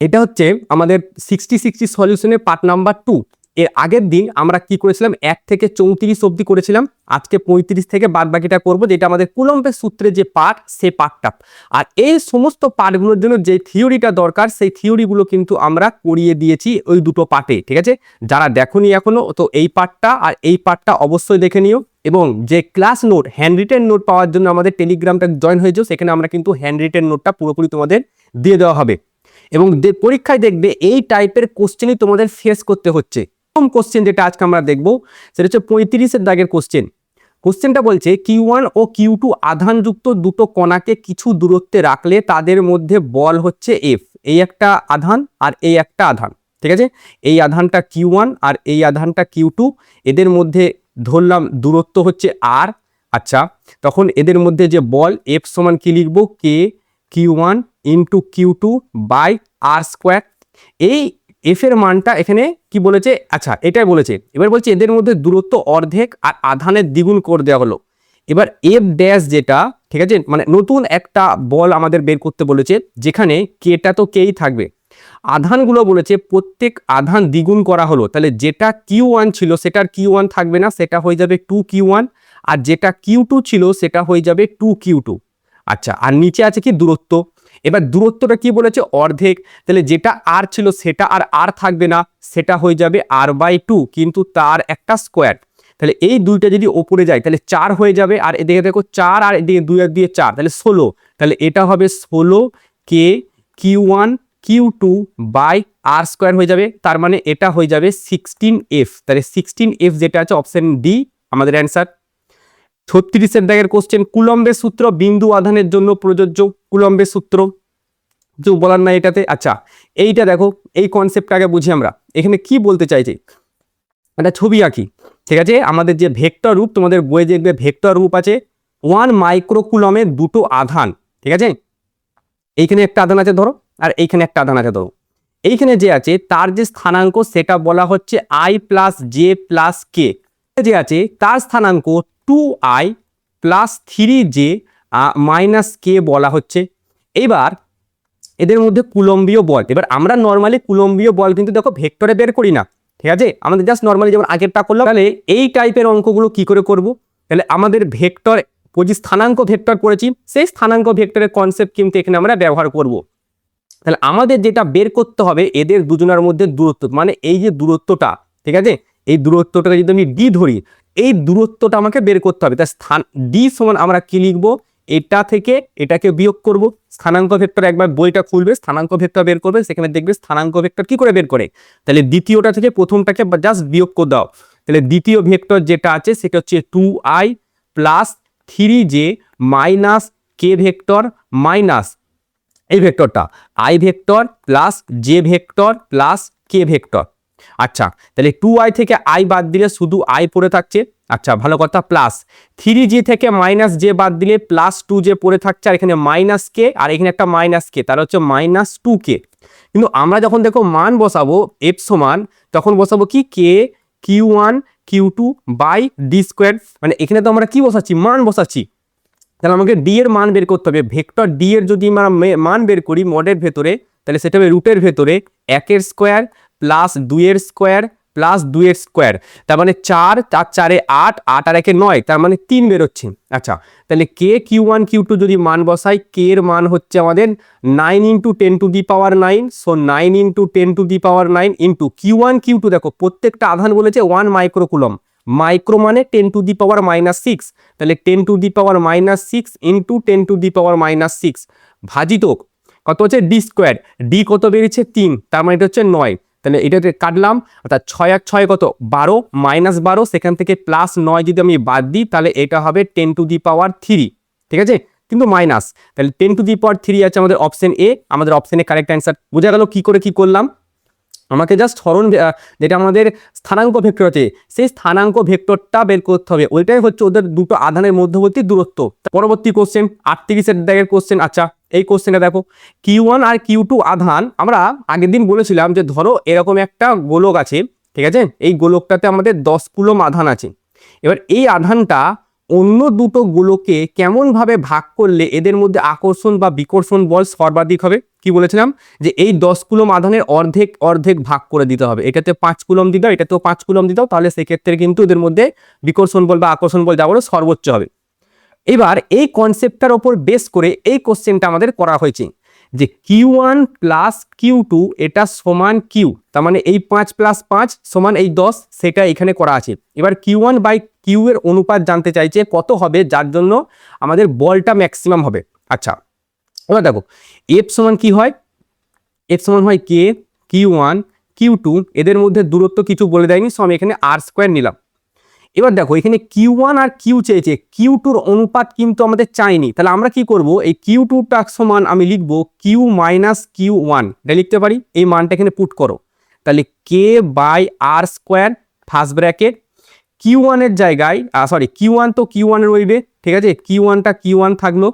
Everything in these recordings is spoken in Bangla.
এটা হচ্ছে আমাদের 60-60 সলিউশনের পার্ট নাম্বার 2। এর আগের দিন আমরা কি করেছিলাম 1 থেকে 34 অবধি করেছিলাম, আজকে 35 থেকে বাদ বাকিটা করবো, যেটা আমাদের কুলম্বের সূত্রে যে পার্ট সেই পার্টটা। আর এই সমস্ত পার্টগুলোর জন্য যে থিওরিটা দরকার সেই থিওরিগুলো কিন্তু আমরা করিয়ে দিয়েছি ওই দুটো পার্টে, ঠিক আছে। যারা দেখোনি এখনো তো এই পার্টটা আর এই পার্টটা অবশ্যই দেখে নিও, এবং যে class note hand written note পাওয়ার জন্য আমাদের টেলিগ্রামটা জয়েন হয়ে যাও, সেখানে আমরা কিন্তু হ্যান্ড রিটেন নোটটা পুরোপুরি তোমাদের দিয়ে দেওয়া হবে। এবং পরীক্ষায় দেখবে এই টাইপের কোশ্চেনই তোমাদের ফেস করতে হচ্ছে। প্রথম কোশ্চেন যেটা আজকে আমরা দেখবো সেটা হচ্ছে 35-এর দাগের কোশ্চেন। কোশ্চেনটা বলছে Q1 ও Q2 আধানযুক্ত দুটো কণাকে কিছু দূরত্বে রাখলে তাদের মধ্যে বল হচ্ছে F। এই একটা আধান আর এই একটা আধান, ঠিক আছে। এই আধানটা Q1 আর এই আধানটা Q2, এদের মধ্যে ধরলাম দূরত্ব হচ্ছে R। আচ্ছা, তখন এদের মধ্যে যে বল F সমান কি লিখবো, Q1 into Q2 by R²। এই এফ এর মানটা এখানে কি বলেছে, আচ্ছা এটাই বলেছে। এবার বলছে এদের মধ্যে দূরত্ব অর্ধেক আর আধানের দ্বিগুণ করে দেওয়া হলো। এবার এফ ড্যাশ যেটা, ঠিক আছে, মানে নতুন একটা বল আমাদের বের করতে বলেছে, যেখানে কেটা তো কেই থাকবে, আধানগুলো বলেছে প্রত্যেক আধান দ্বিগুণ করা হলো, তাহলে যেটা Q1 ছিল সেটার Q1 থাকবে না, সেটা হয়ে যাবে 2Q1, আর যেটা Q2 ছিল সেটা হয়ে যাবে 2Q2। আচ্ছা, আর নিচে আছে কি দূরত্ব। এবার দূরত্বটা কি বলেছে, অর্ধেক, তাহলে যেটা আর ছিল সেটা আর আর থাকবে না, সেটা হয়ে যাবে R/2, কিন্তু তার একটা স্কোয়ার। তাহলে এই দুইটা যদি ওপরে যায় তাহলে 4 হয়ে যাবে, আর এদিকে দেখো 4 আর এদিকে 2 আর 2 4, তাহলে 16। তাহলে এটা হবে 16K Q1 Q2 by R² হয়ে যাবে, তার মানে এটা হয়ে যাবে 16F। তাহলে 16F যেটা আছে অপশন ডি আমাদের অ্যান্সার। 36-এর দাগের কোশ্চেন, কুলম্বের সূত্র বিন্দু আধানের জন্য প্রযোজ্য। কুলম্বের সূত্র কিছু বলার নাই এটাতে। আচ্ছা, এইটা দেখো, এই কনসেপ্টটাকে বুঝি আমরা। এখানে কি বলতে চাইছি, একটা ছবি আঁকি, ঠিক আছে। আমাদের যে ভেক্টর রূপ, তোমাদের বইয়ে দেখবে ভেক্টর রূপ আছে 1 মাইক্রোকুলমের দুটো আধান, ঠিক আছে। এইখানে একটা আধান আছে ধরো, আর এইখানে একটা আধান আছে ধরো। এইখানে যে আছে তার যে স্থানাঙ্ক সেটা বলা হচ্ছে I প্লাস জে প্লাস কে। যে আছে তার স্থানাঙ্ক 2I প্লাস 3J মাইনাস কে বলা হচ্ছে। এবার এদের মধ্যে কুলম্বীয় বল, এবার আমরা নর্মালি কুলম্বীয় বল কিন্তু দেখো ভেক্টরে বের করি না, ঠিক আছে। আমাদের জাস্ট নর্মালি যেমন আগেরটা করলাম। তাহলে এই টাইপের অঙ্কগুলো কি করে করব, তাহলে আমাদের ভেক্টর যে স্থানাঙ্ক ভেক্টর পড়েছি সেই স্থানাঙ্ক ভেক্টরের কনসেপ্ট কিন্তু এখানে আমরা ব্যবহার করব। তাহলে আমাদের যেটা বের করতে হবে এদের দুজনের মধ্যে দূরত্ব, মানে এই যে দূরত্বটা, ঠিক আছে, এই দূরত্বটাকে যদি আমি ডি ধরি, এই দূরত্বটা আমাকে বের করতে হবে। তাই স্থান ডি সমান আমরা কি লিখবো, এটা থেকে এটাকে বিয়োগ করব। স্থানাঙ্ক ভেক্টর একবার বইটা খুলবে, স্থানাঙ্ক ভেক্টর বের করবে, সেখানে দেখবে স্থানাঙ্ক ভেক্টর কি করে বের করে। তাহলে দ্বিতীয়টা থেকে প্রথমটাকে জাস্ট বিয়োগ করে দাও। তাহলে দ্বিতীয় ভেক্টর যেটা আছে সেটা হচ্ছে 2I প্লাস 3J মাইনাস কে ভেক্টর মাইনাস এই ভেক্টরটা I vector plus J vector plus K vector. আচ্ছা, তাহলে 2I থেকে I বাদ দিলে শুধু I পড়ে থাকছে। আচ্ছা, ভালো কথা, প্লাস 3J থেকে মাইনাস জে বাদ দিলে প্লাস 2J পড়ে থাকছে, আর এখানে মাইনাস কে, আর এখানে একটা মাইনাস কে, তার হচ্ছে মাইনাস 2K। কিন্তু আমরা যখন দেখো মান বসাবো F সমান, তখন বসাবো কি কে Q1 Q2 বাই D², মানে এখানে তো আমরা কি বসাচ্ছি, মান বসাচ্ছি। তাহলে আমাকে ডি এর মান বের করতে হবে। ভেক্টর ডি এর যদি আমরা মান বের করি মডের ভেতরে, তাহলে সেটা হবে রুটের ভেতরে 1 square plus 2 square plus 2 square, তার মানে 4, 4 4 8, 8 আর 1 9, তার মানে 3 বেরোচ্ছে। আচ্ছা, তাহলে কে Q1 Q2 যদি মান বসাই, কে এর মান হচ্ছে আমাদের 9 into 10⁹ so 9 into 10⁹ into Q1 Q2, দেখো প্রত্যেকটা আধান বলেছে 1 মাইক্রোকুলম, মাইক্রো মানে 10⁻⁻6, তাহলে 10⁻⁻6 ইন্টু 10⁻⁻6 ভাজিত কত হচ্ছে D², ডি কত বেরিয়েছে 3, তার মানে এটা হচ্ছে 9। তাহলে এটাতে কাটলাম, অর্থাৎ 6 আর 6 কত 12, মাইনাস 12, সেখান থেকে প্লাস 9 যদি আমি বাদ দিই তাহলে এটা হবে 10⁻3, ঠিক আছে, কিন্তু মাইনাস। তাহলে 10⁻3 আছে আমাদের অপশন এ, আমাদের অপশনে কারেক্ট অ্যান্সার। বোঝা গেল কি করে কি করলাম। আমাকে জাস্ট হরণ যেটা আমাদের স্থানাঙ্ক ভেক্টর আছে সেই স্থানাঙ্ক ভেক্টরটা বের করতে হবে, ওইটাই হচ্ছে ওদের দুটো আধানের মধ্যবর্তী দূরত্ব। পরবর্তী কোশ্চেন 38-এর দাগের কোশ্চেন। আচ্ছা, এই কোশ্চেনটা দেখো, Q1 আর Q2 আধান, আমরা আগের দিন বলেছিলাম যে ধরো এরকম একটা গোলক আছে, ঠিক আছে, এই গোলকটাতে আমাদের 10 কুলম আধান আছে। এবার এই আধানটা অন্য দুটো গোলকে কেমনভাবে ভাগ করলে এদের মধ্যে আকর্ষণ বা বিকর্ষণ বল সর্বাধিক হবে। কি বলেছিলাম যে এই 10 কুলম আধানের অর্ধেক অর্ধেক ভাগ করে দিতে হবে, এটাতে 5 কুলম দিতে হবে, এটাতেও 5 কুলম দিতে হবে, তাহলে সেক্ষেত্রে কিন্তু এদের মধ্যে বিকর্ষণ বল বা আকর্ষণ বল যা বলো সর্বোচ্চ হবে। এবার এই কনসেপ্টটার ওপর বেস করে এই কোশ্চেনটা আমাদের করা হয়েছে যে Q1 প্লাস Q2 এটা সমান কিউ, তার মানে এই 5 প্লাস 5 সমান এই 10, সেটা এখানে করা আছে। এবার Q1 বাই কিউ এর অনুপাত জানতে চাইছে কত হবে, যার জন্য আমাদের বলটা ম্যাক্সিমাম হবে। আচ্ছা, এবার দেখো এফ সমান কি হয়, এফ সমান হয় কে Q1 Q2, এদের মধ্যে দূরত্ব কিছু বলে দেয়নি, সো আমি এখানে আর স্কোয়ার নিলাম। এবার দেখো এখানে Q1 আর কিউ চেয়েছে, Q2-র অনুপাত কিন্তু আমাদের চাইনি, তাহলে আমরা কি করব, এই Q2টা সমান আমি লিখবো কিউ মাইনাস Q1, এটা লিখতে পারি, এই মানটা এখানে পুট করো, তাহলে k by R square first bracket Q1 এর জায়গায় Q1 তো Q1 রইবে, ঠিক আছে, Q1টা Q1 থাকলো।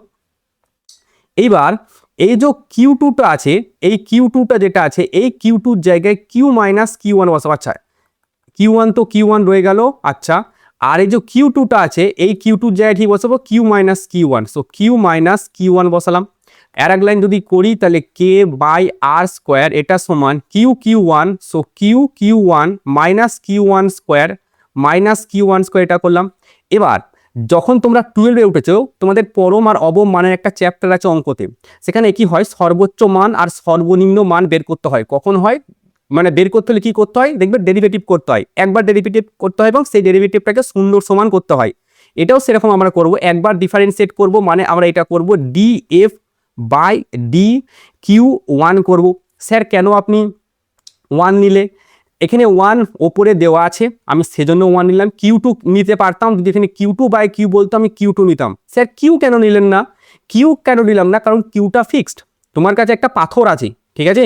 এইবার এই যে Q2টা আছে, এই Q2টা যেটা আছে এই Q2-র জায়গায় কিউ মাইনাস Q1 বসাবো। আচ্ছা, Q1 তো Q1 রয়ে গেল। আচ্ছা, আর এই যে Q2টা আছে এই Q2-র জায়গায় ঠিক বসাবো Q minus Q1, so Q minus Q1 বসালাম। আর এক লাইন যদি করি তাহলে কে বাই আর স্কোয়ার এটা সমান Q Q1, so Q Q1 minus Q1 square minus Q1 square, এটা করলাম। এবার যখন তোমরা 12-এ উঠেছো, তোমাদের পরম আর অবম মানের একটা চ্যাপ্টার আছে অঙ্কতে, সেখানে কি হয় সর্বোচ্চ মান আর সর্বনিম্ন মান বের করতে হয়। কখন হয়, মানে বের করতে হলে কি করতে হয়, দেখবে ডেরিভেটিভ করতে হয়, একবার ডেরিভেটিভ করতে হয় এবং সেই ডেরিভেটিভটাকে শূন্যর সমান করতে হয়। এটাও সেরকম আমরা করব, একবার ডিফারেন্সিয়েট করব, মানে আমরা এটা করব D F by D Q one করবো। স্যার কেন আপনি 1 নিলে, এখানে 1 ওপরে দেওয়া আছে, আমি সেজন্য 1 নিলাম। Q2 নিতে পারতাম, যদি এখানে Q2 বাই কিউ বলতো আমি Q2 নিতাম। স্যার কিউ কেন নিলেন না, কিউ কেন নিলাম না, কারণ কিউটা ফিক্সড, তোমার কাছে একটা পাথর আছে, ঠিক আছে,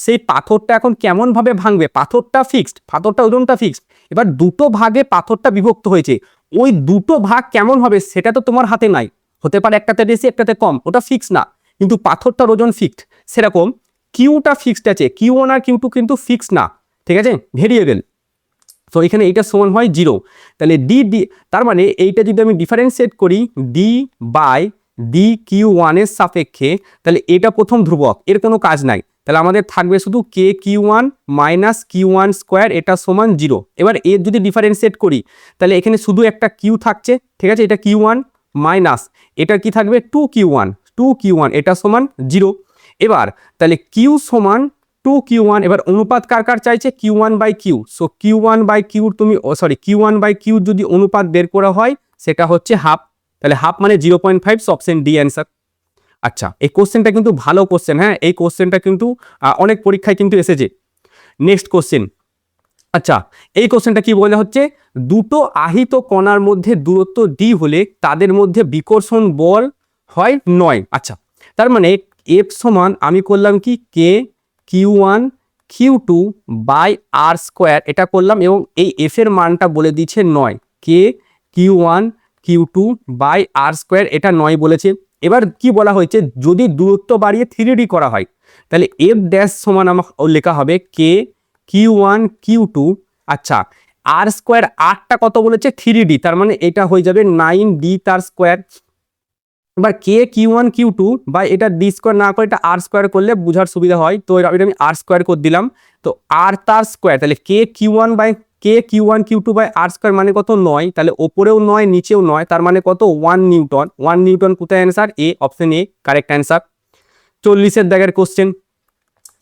সেই পাথরটা এখন কেমন ভাবে ভাঙবে, পাথরটা ফিক্সড, পাথরটা ওজনটা ফিক্সড। এবার দুটো ভাগে পাথরটা বিভক্ত হয়েছে, ওই দুটো ভাগ কেমন হবে সেটা তো তোমার হাতে নাই, হতে পারে একটাতে বেশি একটাতে কম, ওটা ফিক্সড না, কিন্তু পাথরটার ওজন ফিক্সড। সেরকম কিউটা ফিক্সড আছে, Q1 আর Q2 কিন্তু ফিক্সড না, ঠিক আছে, ভেরিয়েবল। তো এখানে এইটা সমান হয় 0, তাহলে ডি ডি, তার মানে এইটা যদি আমি ডিফারেন্সিয়েট করি ডি বাই ডি Q1 এর সাপেক্ষে, তাহলে এটা প্রথম ধ্রুবক, এর কোনো কাজ নাই, তাহলে আমাদের থাকবে শুধু কে Q1 মাইনাস Q1 স্কোয়ার এটা সমান 0। এবার এর যদি ডিফারেন্সিয়েট করি তাহলে এখানে শুধু একটা কিউ থাকছে, ঠিক আছে, এটা Q1 মাইনাস এটা কি থাকবে 2Q1 এটা সমান 0। এবার তাহলে কিউ সমান 2Q1, এবার অনুপাত কার কার চাইছে Q1 by Q, so Q1 by Q তুমি Q1 বাই কিউ যদি অনুপাত বের করা হয় সেটা হচ্ছে হাফ, তাহলে হাফ মানে 0.5, অপশন ডি অ্যান্সার। আচ্ছা, এই কোশ্চেনটা কিন্তু ভালো কোশ্চেন, হ্যাঁ, এই কোশ্চেনটা কিন্তু অনেক পরীক্ষায় কিন্তু এসেছে। Next question. আচ্ছা, এই কোশ্চেনটা কি বলা হচ্ছে, দুটো আহিত কণার মধ্যে দূরত্ব ডি হলে তাদের মধ্যে বিকর্ষণ বল হয় 9। আচ্ছা, তার মানে এফ সমান আমি করলাম কি কে Q1 Q2 by R square এটা করলাম, এবং এই এফ এর মানটা বলে দিচ্ছে 9, কে Q1 Q2 by R square এটা 9 বলেছে। এবার কি বলা হয়েছে, যদি দূরত্ব বাড়িয়ে 3D করা হয় তাহলে এফ ড্যাশ সমান আমার লেখা হবে কে Q1 Q2, আচ্ছা আর স্কোয়ার আরটা কত বলেছে 3D, তার মানে এটা হয়ে যাবে 9D তার স্কোয়ার। এবার কে Q1 Q2 বা এটা ডি স্কোয়ার না করে এটা আর স্কোয়ার করলে বোঝার সুবিধা হয়, তো এটা আমি আর স্কোয়ার করে দিলাম, তো আর তার স্কোয়ার, তাহলে কে Q1 Q2 by R square মানে কত 9, তাহলে ওপরেও 9 নিচেও 9, তার মানে কত 1 নিউটন। 1 নিউটন কোথায় answer, A, option A correct answer. 40-এর দাগের কোশ্চেন।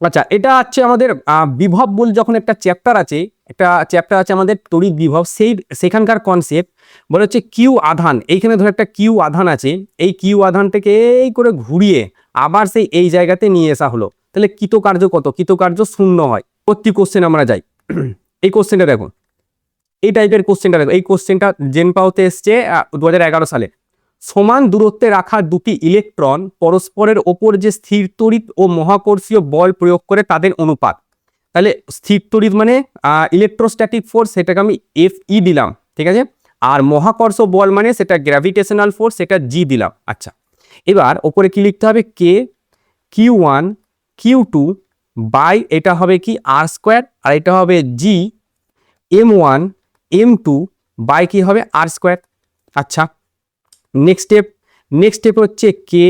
আচ্ছা, এটা হচ্ছে আমাদের বিভব বল, যখন একটা চ্যাপ্টার আছে আমাদের তড়িৎ বিভব, সেখানকার কনসেপ্ট বলে হচ্ছে কিউ আধান, এইখানে ধরো একটা কিউ আধান আছে, এই কিউ আধানটাকে এই করে ঘুরিয়ে আবার এই জায়গাতে নিয়ে আসা হলো, তাহলে কৃতকার্য কত, কৃতকার্য 0 হয়। প্রতি কোশ্চেন আমরা যাই, এই কোশ্চেনটা দেখো, এই টাইপের কোশ্চেনটা দেখো, এই কোশ্চেনটা জেনপাওতে এসছে 2011 সালে। সমান দূরত্বে রাখা দুটি ইলেকট্রন পরস্পরের ওপর যে স্থির তড়িৎ ও মহাকর্ষীয় বল প্রয়োগ করে তাদের অনুপাত, তাহলে স্থির তড়িৎ মানে ইলেকট্রোস্ট্যাটিক ফোর্স, সেটাকে আমি FE দিলাম, ঠিক আছে, আর মহাকর্ষ বল মানে সেটা গ্র্যাভিটেশনাল ফোর্স, সেটা G দিলাম। আচ্ছা, এবার ওপরে কি লিখতে হবে, কে Q1 Q2 বাই এটা হবে কি আর স্কোয়ার, আর এটা হবে G M1 M2 বাই কি হবে আর স্কোয়ার। আচ্ছা, নেক্সট স্টেপ হচ্ছে কে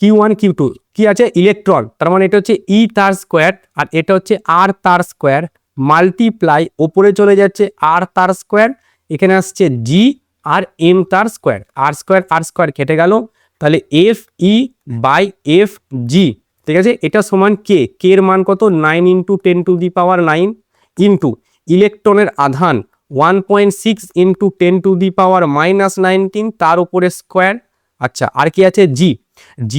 Q1 Q2 কি আছে ইলেকট্রন, তার মানে এটা হচ্ছে ই তার স্কোয়ার আর এটা হচ্ছে আর তার স্কোয়ার মাল্টিপ্লাই ওপরে চলে যাচ্ছে আর তার স্কোয়ার, এখানে আসছে জি আর এম তার স্কোয়ার, আর স্কোয়ার কেটে গেল, তাহলে F E by F G, ঠিক আছে। এটা সমান কে এর মান কত 9 × 10⁻9 ইন্টু ইলেকট্রনের আধান 1.6 × 10⁻−19 তার উপরে স্কোয়ার। আচ্ছা, আর কি আছে জি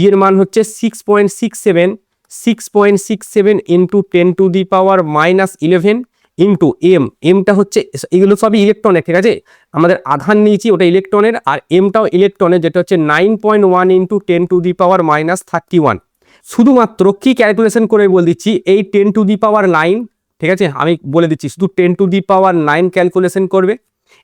এর মান হচ্ছে 6.67 × 10⁻11 ইন্টু এমটা হচ্ছে, এগুলো সবই ইলেকট্রনের, ঠিক আছে। আমাদের আধান নিয়েছি ওটা ইলেকট্রনের, আর এমটাও ইলেকট্রনের, যেটা হচ্ছে 9.1 × 10⁻31। শুধুমাত্র কি ক্যালকুলেশন করে বলে দিচ্ছি, এই 10⁻9, ঠিক আছে, আমি বলে দিচ্ছি শুধু 10⁻9 ক্যালকুলেশন করবে।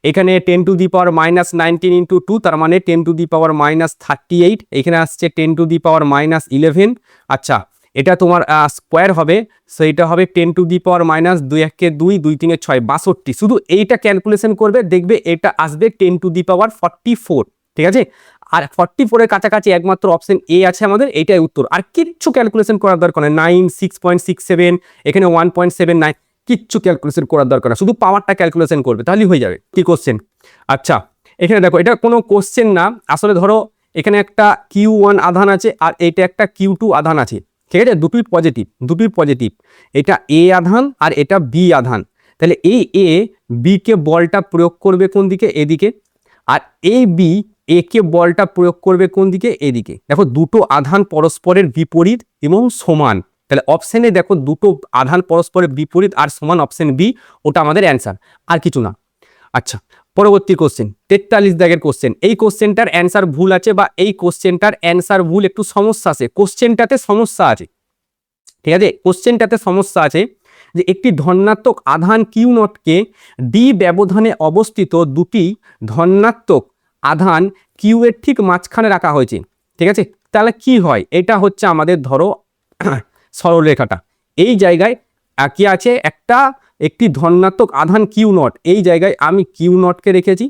এখানে 10⁻−19 × 2 তার মানে 10⁻−38, এখানে আসছে 10⁻−11। আচ্ছা, এটা তোমার স্কোয়ার হবে, সেইটা হবে 10⁻−2 × 2 2 3 6 62, শুধু এইটা ক্যালকুলেশন করবে, দেখবে এটা আসবে 10⁻44, ঠিক আছে। আর 44 এর কাছাকাছি একমাত্র অপশন এ আছে আমাদের, এইটাই উত্তর, আর কিচ্ছু ক্যালকুলেশন করার দরকার নেই। 9 6.67 এখানে 1.79 কিচ্ছু ক্যালকুলেশন করার দরকার না, শুধু পাওয়ারটা ক্যালকুলেশন করবে তাহলেই হয়ে যাবে। কি কোশ্চেন? আচ্ছা, এখানে দেখো এটা কোনো কোশ্চেন না, আসলে ধরো এখানে একটা Q1 আধান আছে আর এটা একটা Q2 আধান আছে, ঠিক আছে, দুটোই পজিটিভ, এটা এ আধান আর এটা বি আধান, তাহলে এই এ বি কে বলটা প্রয়োগ করবে কোন দিকে? এদিকে, আর এই বি এ কে বলটা প্রয়োগ করবে কোন দিকে? এদিকে। দেখো দুটো আধান পরস্পরের বিপরীত এবং সমান, তাহলে অপশনে দেখো দুটো আধান পরস্পরের বিপরীত আর সমান, অপশন বি ওটা আমাদের অ্যান্সার, আর কিছু না। আচ্ছা, পরবর্তী কোশ্চেন 43 দাগের কোশ্চেন। এই কোশ্চেনটার অ্যান্সার ভুল আছে, বা এই কোশ্চেনটার অ্যান্সার ভুল, একটু সমস্যা আছে, কোশ্চেনটাতে সমস্যা আছে, ঠিক আছে, কোশ্চেনটাতে সমস্যা আছে যে একটি ধনাত্মক আধান কিউ নটকে ডি ব্যবধানে অবস্থিত দুটি ধনাত্মক আধান কিউ এর ঠিক মাঝখানে রাখা হয়েছে, ঠিক আছে। তাহলে কি হয়? এটা হচ্ছে আমাদের ধরো সরলরেখাটা, এই জায়গায় কি আছে, একটি ধনাত্মক আধান কিউ নট, এই জায়গায় আমি কিউ নটকে রেখেছি।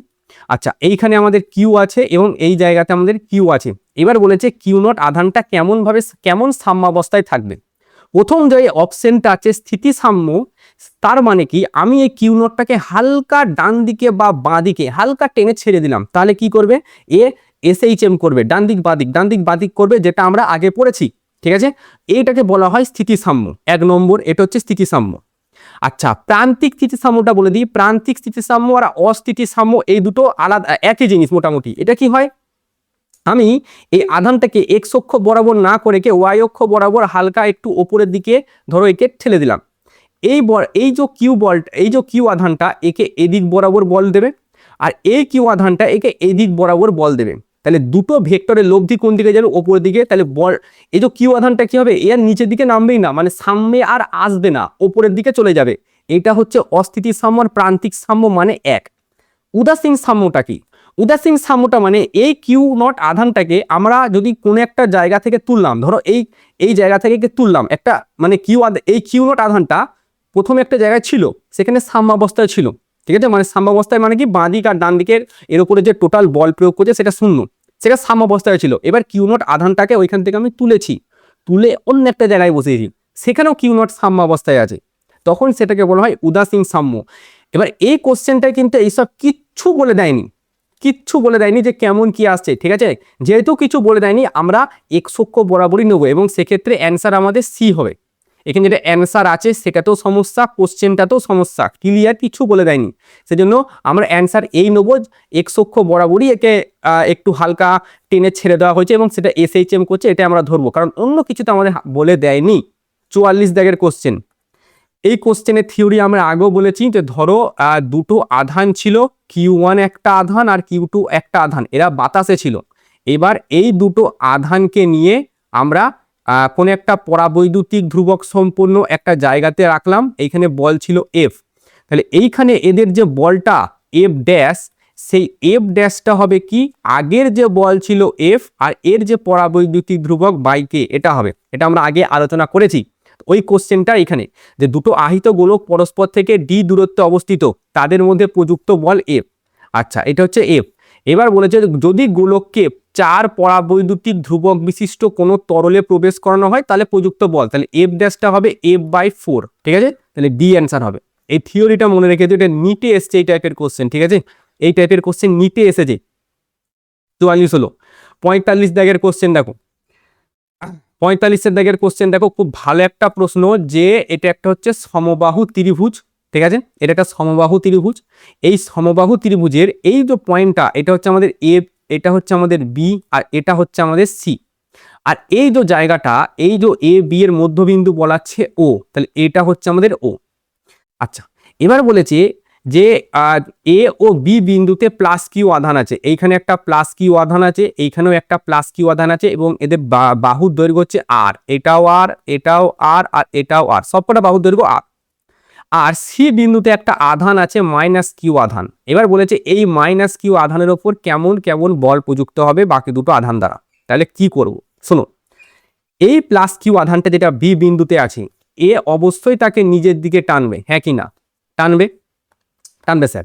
আচ্ছা, এইখানে আমাদের কিউ আছে এবং এই জায়গাতে আমাদের কিউ আছে। এবার বলেছে কিউ নট আধানটা কেমন সাম্যাবস্থায় থাকবে। প্রথম যে অপশনটা আছে স্থিতিসাম্য, তার মানে কি আমি এই কিউ নটটাকে হালকা ডান দিকে বা বাঁ দিকে হালকা টেনে ছেড়ে দিলাম, তাহলে কি করবে? SHM করবে, ডান দিক বাদিক করবে, যেটা আমরা আগে পড়েছি, ঠিক আছে। এইটাকে বলা হয় স্থিতিসাম্য। 1 নম্বর, এটা হচ্ছে স্থিতিসাম্য। আচ্ছা, প্রান্তিক স্থিতিসাম্যটা বলে দিই। প্রান্তিক স্থিতিসাম্য আর অস্থিতিসাম্য এই দুটো আলাদা, একই জিনিস মোটামুটি। এটা কি হয়, আমি এই আধানটাকে এক্স অক্ষ বরাবর না করে ওয়াই অক্ষ বরাবর হালকা একটু ওপরের দিকে ধরো একে ঠেলে দিলাম, এই যে কিউ আধানটা একে এদিক বরাবর বল দেবে, আর এই কিউ আধানটা একে এদিক বরাবর বল দেবে। তাহলে দুটো ভেক্টরের লব্ধি কোন দিকে যাবে? ওপরের দিকে। তাহলে বল, এই যে কিউ আধানটা কি হবে? এর নিচের দিকে নামবেই না, মানে সামনে আর আসবে না, ওপরের দিকে চলে যাবে। এটা হচ্ছে অস্থিতিক সাম্য। আর প্রান্তিক সাম্য মানে এক। উদাসীন সাম্যটা কি? উদাসীন সাম্যটা মানে এই কিউ নট আধানটাকে আমরা যদি কোনো একটা জায়গা থেকে তুললাম, ধরো এই জায়গা থেকে তুললাম একটা, মানে এই কিউ নট আধানটা প্রথমে একটা জায়গায় ছিল, সেখানে সাম্যাবস্থায় ছিল, ঠিক আছে। মানে সাম্যাবস্থায় মানে কি, বাঁ দিক আর ডান দিকের এর উপরে যে টোটাল বল প্রয়োগ করছে সেটা শূন্য, সেটা সাম্যাবস্থায় ছিল। এবার কিউ নট আধানটাকে ওইখান থেকে আমি তুলে অন্য একটা জায়গায় বসিয়েছি, সেখানেও কিউ নট সাম্যাবস্থায় আছে, তখন সেটাকে বলা হয় উদাসীন সাম্য। এবার এই কোশ্চেনটায় কিন্তু এইসব কিচ্ছু বলে দেয়নি যে কেমন কি আসছে, ঠিক আছে। যেহেতু কিছু বলে দেয়নি, আমরা এক্স অক্ষ বরাবরই নেবো, এবং সেক্ষেত্রে অ্যান্সার আমাদের সি হবে। এখানে যেটা অ্যান্সার আছে সেটাতেও সমস্যা, কোশ্চেনটাতেও সমস্যা, ক্লিয়ার, কিছু বলে দেয়নি, সেজন্য আমরা অ্যান্সার এই নেবো। এক্স অক্ষ বরাবরই একে একটু হালকা টেনে ছেড়ে দেওয়া হয়েছে এবং সেটা SHM করছে, এটা আমরা ধরবো, কারণ অন্য কিছু তো আমাদের বলে দেয়নি। 44 দাগের কোশ্চেন। এই কোশ্চেনের থিওরি আমরা আগেও বলেছি যে ধরো দুটো আধান ছিল, Q1 একটা আধান আর Q2 একটা আধান, এরা বাতাসে ছিল। এবার এই দুটো আধানকে নিয়ে আমরা কোন একটা পরাবৈদ্যুতিক ধ্রুবক সম্পন্ন একটা জায়গাতে রাখলাম, এইখানে বল ছিল F। তাহলে এইখানে এদের যে বলটা F ড্যাশ, সেই F ড্যাশটা হবে কি, আগের যে বল ছিল F আর এর যে পরাবৈদ্যুতিক ধ্রুবক বাই K, এটা হবে। এটা আমরা আগে আলোচনা করেছি। ওই কোশ্চেনটা এখানে, যে দুটো আহিত গোলক পরস্পর থেকে ডি দূরত্বে অবস্থিত, তাদের মধ্যে প্রযুক্ত বল F। আচ্ছা, এটা হচ্ছে F। এবার বলেছে যদি গোলককে 4 পরাবৈদ্যুতিক ধ্রুবক বিশিষ্ট কোনো তরলে প্রবেশ করানো হয় তাহলে প্রযুক্ত বল, তাহলে এফ ড্যাশটা হবে F/4, ঠিক আছে, তাহলে ডি অ্যান্সার হবে। এই থিওরিটা মনে রেখে দিও, এটা নিটে এসছে এই টাইপের কোশ্চেন, ঠিক আছে, এই টাইপের কোশ্চেন নিটে এসেছে। 44 হলো। 45 দাগের কোশ্চেন দেখো, 45 দাগের কোশ্চেন দেখো, খুব ভালো একটা প্রশ্ন, যে এটা একটা হচ্ছে সমবাহু ত্রিভুজ, ঠিক আছে, এটা একটা সমবাহু ত্রিভুজ। এই সমবাহু ত্রিভুজের এই যে পয়েন্টটা, এটা হচ্ছে আমাদের এ, এটা হচ্ছে আমাদের বি, আর এটা হচ্ছে আমাদের সি। আর এই যে জায়গাটা, এই যে এ বি এর মধ্যবিন্দু বলাচ্ছে ও, তাহলে এটা হচ্ছে আমাদের ও। আচ্ছা, এবার বলেছে যে এ ও বি বিন্দুতে প্লাস কিউ আধান আছে, এইখানে একটা প্লাস কিউ আধান আছে, এইখানেও একটা প্লাস কিউ আধান আছে, এবং এদের বাহুর দৈর্ঘ্য হচ্ছে আর, এটাও আর, এটাও আর, আর এটাও আর, সবকটা বাহুর দৈর্ঘ্য আর। আর সি বিন্দুতে একটা আধান আছে মাইনাস কিউ আধান। এবার বলেছে এই মাইনাস কিউ আধানের ওপর কেমন কেমন বল প্রযুক্ত হবে বাকি দুটো আধান দ্বারা। তাহলে কি করব, শোনো, এই প্লাস কিউ আধানটা যেটা বি বিন্দুতে আছে, এ অবশ্যই তাকে নিজের দিকে টানবে, হ্যাঁ কি না, টানবে, টানবে স্যার।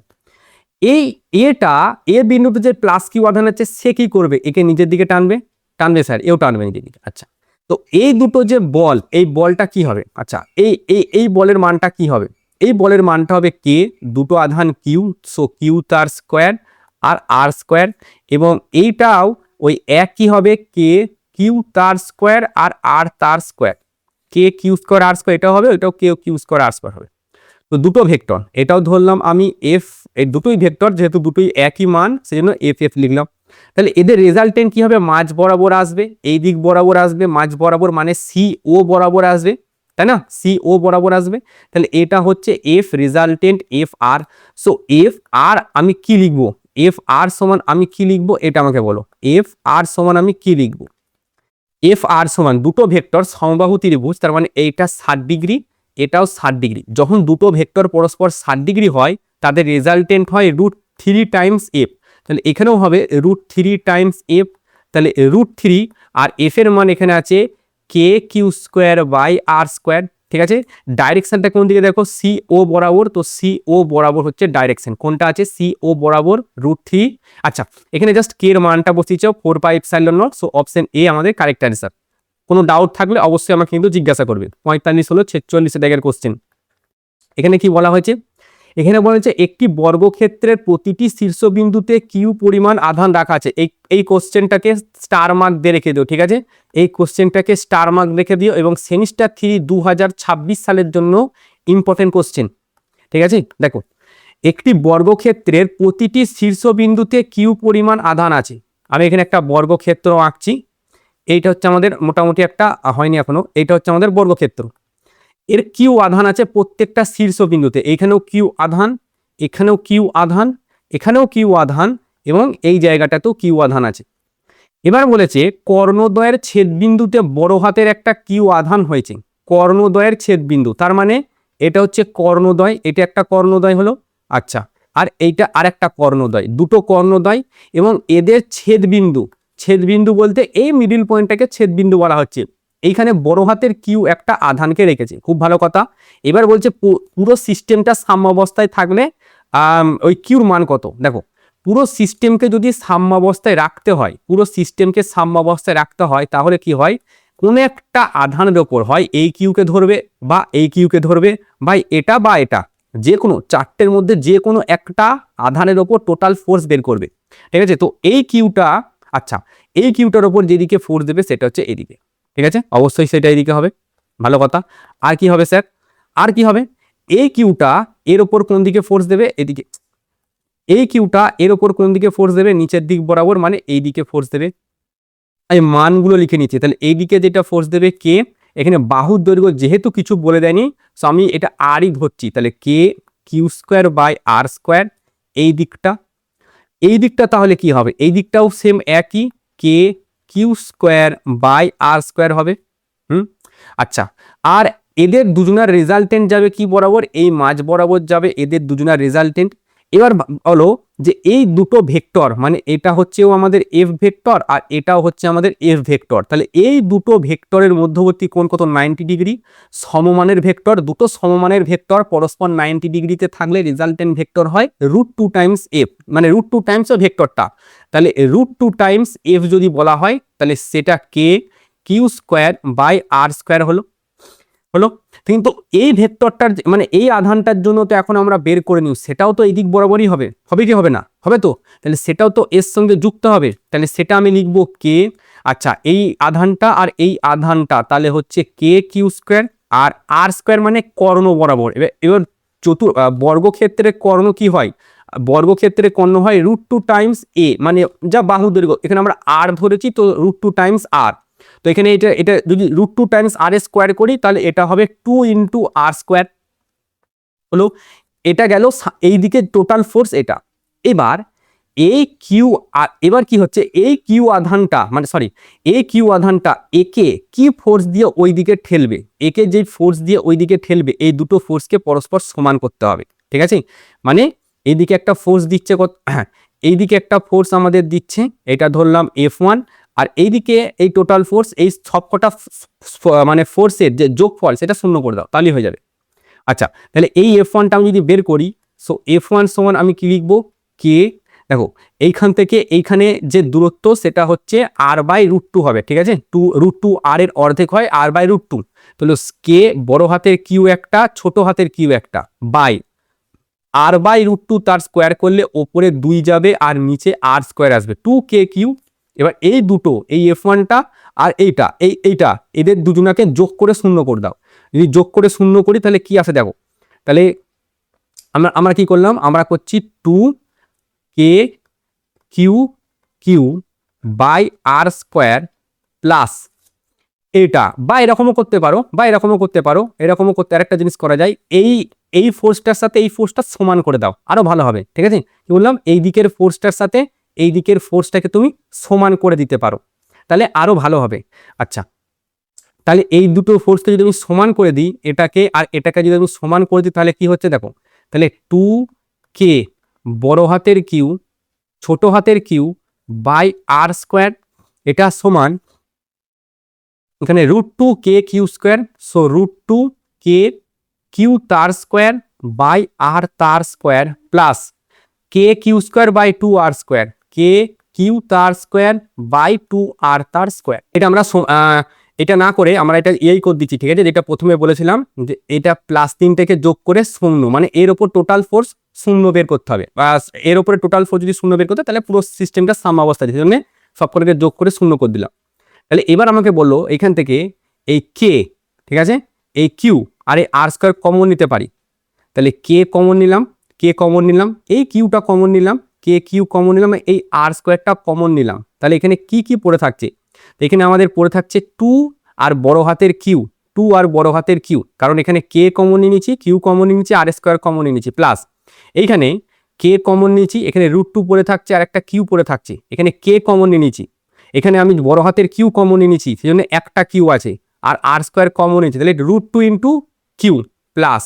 এই এটা এ বিন্দুতে যে প্লাস কিউ আধান আছে, সে কি করবে, একে নিজের দিকে টানবে, টানবে স্যার, এও টানবে নিজের দিকে। আচ্ছা, তো এই দুটো যে বল, এই বলটা কি হবে, আচ্ছা এই বলের মানটা কি হবে, এই বলের মানটা হবে কে, দুটো আধান কিউ, সো কিউ তার স্কোয়ার আর আর স্কোয়ার, এবং এইটাও ওই একই হবে, কে কিউ তার স্কোয়ার আর তার square, K Q square R square, এটাও হবে, এটাও কে কিউ স্কোয়ার আর স্কোয়ার হবে। তো দুটো ভেক্টর, এটাও ধরলাম আমি এফ, এই দুটোই ভেক্টর, যেহেতু দুটোই একই মান সেজন্য এফ এফ লিখলাম। তাহলে এদের রেজাল্টেন্ট কি হবে, মাঝ বরাবর আসবে, এই দিক বরাবর আসবে, মাঝ বরাবর মানে সি ও বরাবর আসবে, তাই না, সি ও বরাবর আসবে। তাহলে এটা হচ্ছে F resultant F R. So F R আমি কি লিখবো, এফ আর সমান আমি কি লিখবো, এটা আমাকে বলো, এফ আর সমান আমি কি লিখবো। এফ আর সমান দুটো ভেক্টর সমবাহু ত্রিভুজ, তার মানে এইটা 60 ডিগ্রি, এটাও 60 ডিগ্রি। যখন দুটো ভেক্টর পরস্পর 60 ডিগ্রি হয়, তাদের রেজাল্টেন্ট হয় √3 টাইমস এফ। তাহলে এখানেও হবে √3 টাইমস এফ, তাহলে √3, আর এফ এর মান এখানে আছে k Q square by R square, ঠিক আছে। ডাইরেকশনটা কোন দিকে দেখো, সি ও বরাবর, তো সি ও বরাবর হচ্ছে ডাইরেকশন, কোনটা আছে, সি ও বরাবর √3। আচ্ছা, এখানে জাস্ট কে এর মানটা বসিয়েছ 4πε0, সো অপশন এ আমাদের কারেক্ট অ্যান্সার। কোনো ডাউট থাকলে অবশ্যই আমাকে কিন্তু জিজ্ঞাসা করবে। 45 হলো 46 দাগের কোশ্চেন। এখানে কি বলা হয়েছে, এখানে বলা হয়েছে একটি বর্গক্ষেত্রের প্রতিটি শীর্ষবিন্দুতে কিউ পরিমাণ আধান রাখা আছে। এই কোশ্চেনটাকে স্টার মার্ক দিয়ে রেখে দিও, ঠিক আছে, এই কোশ্চেনটাকে স্টার মার্ক রেখে দিও, এবং সেমিস্টার 3 2026 সালের জন্য ইম্পর্টেন্ট কোশ্চেন, ঠিক আছে। দেখো, একটি বর্গক্ষেত্রের প্রতিটি শীর্ষবিন্দুতে কিউ পরিমাণ আধান আছে। আমি এখানে একটা বর্গক্ষেত্র আঁকছি, এইটা হচ্ছে আমাদের মোটামুটি একটা, হয়নি এখনো, এইটা হচ্ছে আমাদের বর্গক্ষেত্র। এর কিউ আধান আছে প্রত্যেকটা শীর্ষবিন্দুতে, এইখানেও কিউ আধান, এখানেও কিউ আধান, এখানেও কিউ আধান, এবং এই জায়গাটাতেও কিউ আধান আছে। এবার বলেছে কর্ণদ্বয়ের ছেদবিন্দুতে বড় হাতের একটা কিউ আধান হয়েছে, কর্ণদ্বয়ের ছেদবিন্দু, তার মানে এটা হচ্ছে কর্ণদ্বয়, এটা একটা কর্ণদ্বয় হলো, আচ্ছা, আর এইটা আর একটা কর্ণদ্বয়, দুটো কর্ণদ্বয়, এবং এদের ছেদবিন্দু, ছেদবিন্দু বলতে এই মিডিল পয়েন্টটাকে ছেদবিন্দু বলা হচ্ছে। এইখানে বড় হাতের কিউ একটা আধানকে রেখেছে, খুব ভালো কথা। এবার বলছে পুরো সিস্টেমটা সাম্যাবস্থায় থাকলে ওই কিউর মান কত। দেখো, পুরো সিস্টেমকে যদি সাম্যাবস্থায় রাখতে হয়, পুরো সিস্টেমকে সাম্যাবস্থায় রাখতে হয়, তাহলে কি হয়, কোন একটা আধানের ওপর হয় এই কিউকে ধরবে, বা এই কিউকে ধরবে, বা এটা বা এটা, যে কোনো চারটের মধ্যে যে কোনো একটা আধানের ওপর টোটাল ফোর্স বের করবে, ঠিক আছে। তো এই কিউটা, আচ্ছা, এই কিউটার ওপর যেদিকে ফোর্স দেবে সেটা হচ্ছে এদিকে, ঠিক আছে, অবশ্যই সেটা এদিকে হবে, ভালো কথা। আর কি হবে স্যার, আর কি হবে, এই কিউটা এর ওপর কোন দিকে ফোর্স দেবে, এদিকে, এই কিউটা এর ওপর কোন দিকে ফোর্স দেবে, নিচের দিক বরাবর, মানে এই দিকে ফোর্স দেবে। এই মানগুলো লিখে নিচ্ছি, তাহলে এই দিকে যেটা ফোর্স দেবে কে, এখানে বাহুর দৈর্ঘ্য যেহেতু কিছু বলে দেয়নি, সো আমি এটা আরই ধরছি, তাহলে k Q square by R square. এই দিকটা, এই দিকটা তাহলে কি হবে, এই দিকটাও সেম একই, k Q square by R square হবে। আচ্ছা, আর এদের দুজনার রেজাল্টেন্ট যাবে কি বরাবর, এই মাঝ বরাবর যাবে এদের দুজনার রেজাল্টেন্ট। এবার বলো যে এই দুটো ভেক্টর মানে এটা হচ্ছেও আমাদের এফ ভেক্টর আর এটাও হচ্ছে আমাদের এফ ভেক্টর, তাহলে এই দুটো ভেক্টরের মধ্যবর্তী কোণ কত 90 ডিগ্রি, সমমানের ভেক্টর, দুটো সমমানের ভেক্টর পরস্পর 90 ডিগ্রিতে থাকলে রেজাল্টেন্ট ভেক্টর হয় √2 টাইমস এফ, মানে √2 টাইমস ভেক্টরটা, তাহলে √2 টাইমস এফ যদি বলা হয় তাহলে সেটা k Q square by R square হলো। কিন্তু এই ভেক্টরটার মানে এই আধানটার জন্য তো এখন আমরা বের করে নিই, সেটাও তো এই দিক বরাবরই হবে, হবে কি হবে না, হবে তো, তাহলে সেটাও তো এর সঙ্গে যুক্ত হবে, তাহলে সেটা আমি লিখবো কে, আচ্ছা এই আধানটা আর এই আধানটা তাহলে হচ্ছে কে কিউ স্কোয়ার আর আর স্কোয়ার মানে কর্ণ বরাবর। এবার বর্গক্ষেত্রে কর্ণ কি হয়, বর্গক্ষেত্রে কর্ণ হয় √2 টাইমস এ, মানে যা বাহু দৈর্ঘ্য, এখানে আমরা আর ধরেছি তো √2 টাইমস আর, তো এখানে এটা যদি √2 টাইমস আর স্কোয়ার করি তাহলে এটা হবে 2 ইন্টু আর স্কোয়ার হলো। এটা গেল এইদিকে টোটাল ফোর্স এটা। এবার এই কিউ, এবার কি হচ্ছে এই কিউ আধানটা মানে সরি এই কিউ আধানটা একে কি ফোর্স দিয়ে ওইদিকে ঠেলবে, একে যে ফোর্স দিয়ে ওইদিকে ঠেলবে এই দুটো ফোর্সকে পরস্পর সমান করতে হবে, ঠিক আছে, মানে এইদিকে একটা ফোর্স দিচ্ছে হ্যাঁ এইদিকে একটা ফোর্স আমাদের দিচ্ছে, এটা ধরলাম F1, আর এইদিকে এই টোটাল ফোর্স, এই সবকটা মানে ফোর্সের যে যোগফল সেটা শূন্য করে দাও তাহলেই হয়ে যাবে। আচ্ছা তাহলে এই F1টা আমি যদি বের করি, সো F1 সমান আমি কি লিখবো কে, দেখো এইখান থেকে এইখানে যে দূরত্ব সেটা হচ্ছে r/√2 হবে, ঠিক আছে, √2 r এর অর্ধেক হয় r/√2, তাহলে কে বড় হাতের কিউ একটা ছোট হাতের কিউ একটা বাই r/√2 তার স্কোয়ার করলে ওপরে 2 যাবে আর নিচে r স্কোয়ার আসবে 2k কিউ। এবার এই দুটো এই F1টা আর এইটা এদের দুজনাকে যোগ করে শূন্য করে দাও, যদি যোগ করে শূন্য করি তাহলে কি আসে দেখো, তাহলে আমরা কি করলাম, আমরা করছি 2k Q by R square plus এটা, বা এরকমও করতে পারো এরকমও করতে আরেকটা জিনিস করা যায়, এই ফোর্সটার সাথে এই ফোর্সটা সমান করে দাও আরো ভালো হবে, ঠিক আছে, কি বললাম এই দিকের ফোর্সটার সাথে এই দিকের ফোর্সটাকে তুমি সমান করে দিতে পারো তাহলে আরো ভালো হবে। আচ্ছা তাহলে এই দুটো ফোর্সকে যদি আমি সমান করে দিই, এটাকে আর এটাকে যদি আমি সমান করে দিই তাহলে কি হচ্ছে দেখো, তাহলে 2k বড় হাতের কিউ ছোট হাতের কিউ বাই আর স্কোয়ার, এটা সমান এখানে √2k Q square, so √2k Q তার স্কোয়ার বাই আর তার square plus K Q square by 2 R square, K Q তার স্কোয়ার বাই 2 আর তার স্কোয়ার। এটা আমরা এটা না করে আমরা এটা এই করে দিচ্ছি, ঠিক আছে, যেটা প্রথমে বলেছিলাম যে এটা +3 থেকে যোগ করে 0, মানে এর ওপর টোটাল ফোর্স 0 বের করতে হবে, এর ওপরে টোটাল ফোর্স যদি 0 বের করতে তাহলে পুরো সিস্টেমটা সাম অবস্থা দিচ্ছে, জন্য সবকটাকে যোগ করে 0 করে দিলাম। তাহলে এবার আমাকে বললো এখান থেকে এই কে, ঠিক আছে, এই কিউ আর এই আর স্কোয়ার কমন নিতে পারি, তাহলে কে কমন নিলাম, এই কিউটা কমন নিলাম, কে কিউ কমন নিলাম, এই আর স্কোয়ারটা কমন নিলাম, তাহলে এখানে কি পড়ে থাকছে, এখানে আমাদের পড়ে থাকছে 2 আর বড় হাতের কিউ, কারণ এখানে কে কমন নিয়ে নিচ্ছি, কিউ কমন নিয়ে নিচ্ছি, আর স্কোয়ার কমন নিয়ে নিচ্ছি, প্লাস এইখানে কে কমন নিয়েছি, এখানে √2 পড়ে থাকছে আর একটা কিউ পড়ে থাকছে, এখানে কে কমন নিয়ে নিচ্ছি, এখানে আমি বড় হাতের কিউ কমন নিয়ে নিচ্ছি সেজন্য একটা কিউ আছে আর আর স্কোয়ার কমন নিয়েছি, তাহলে √2 ইন্টু কিউ প্লাস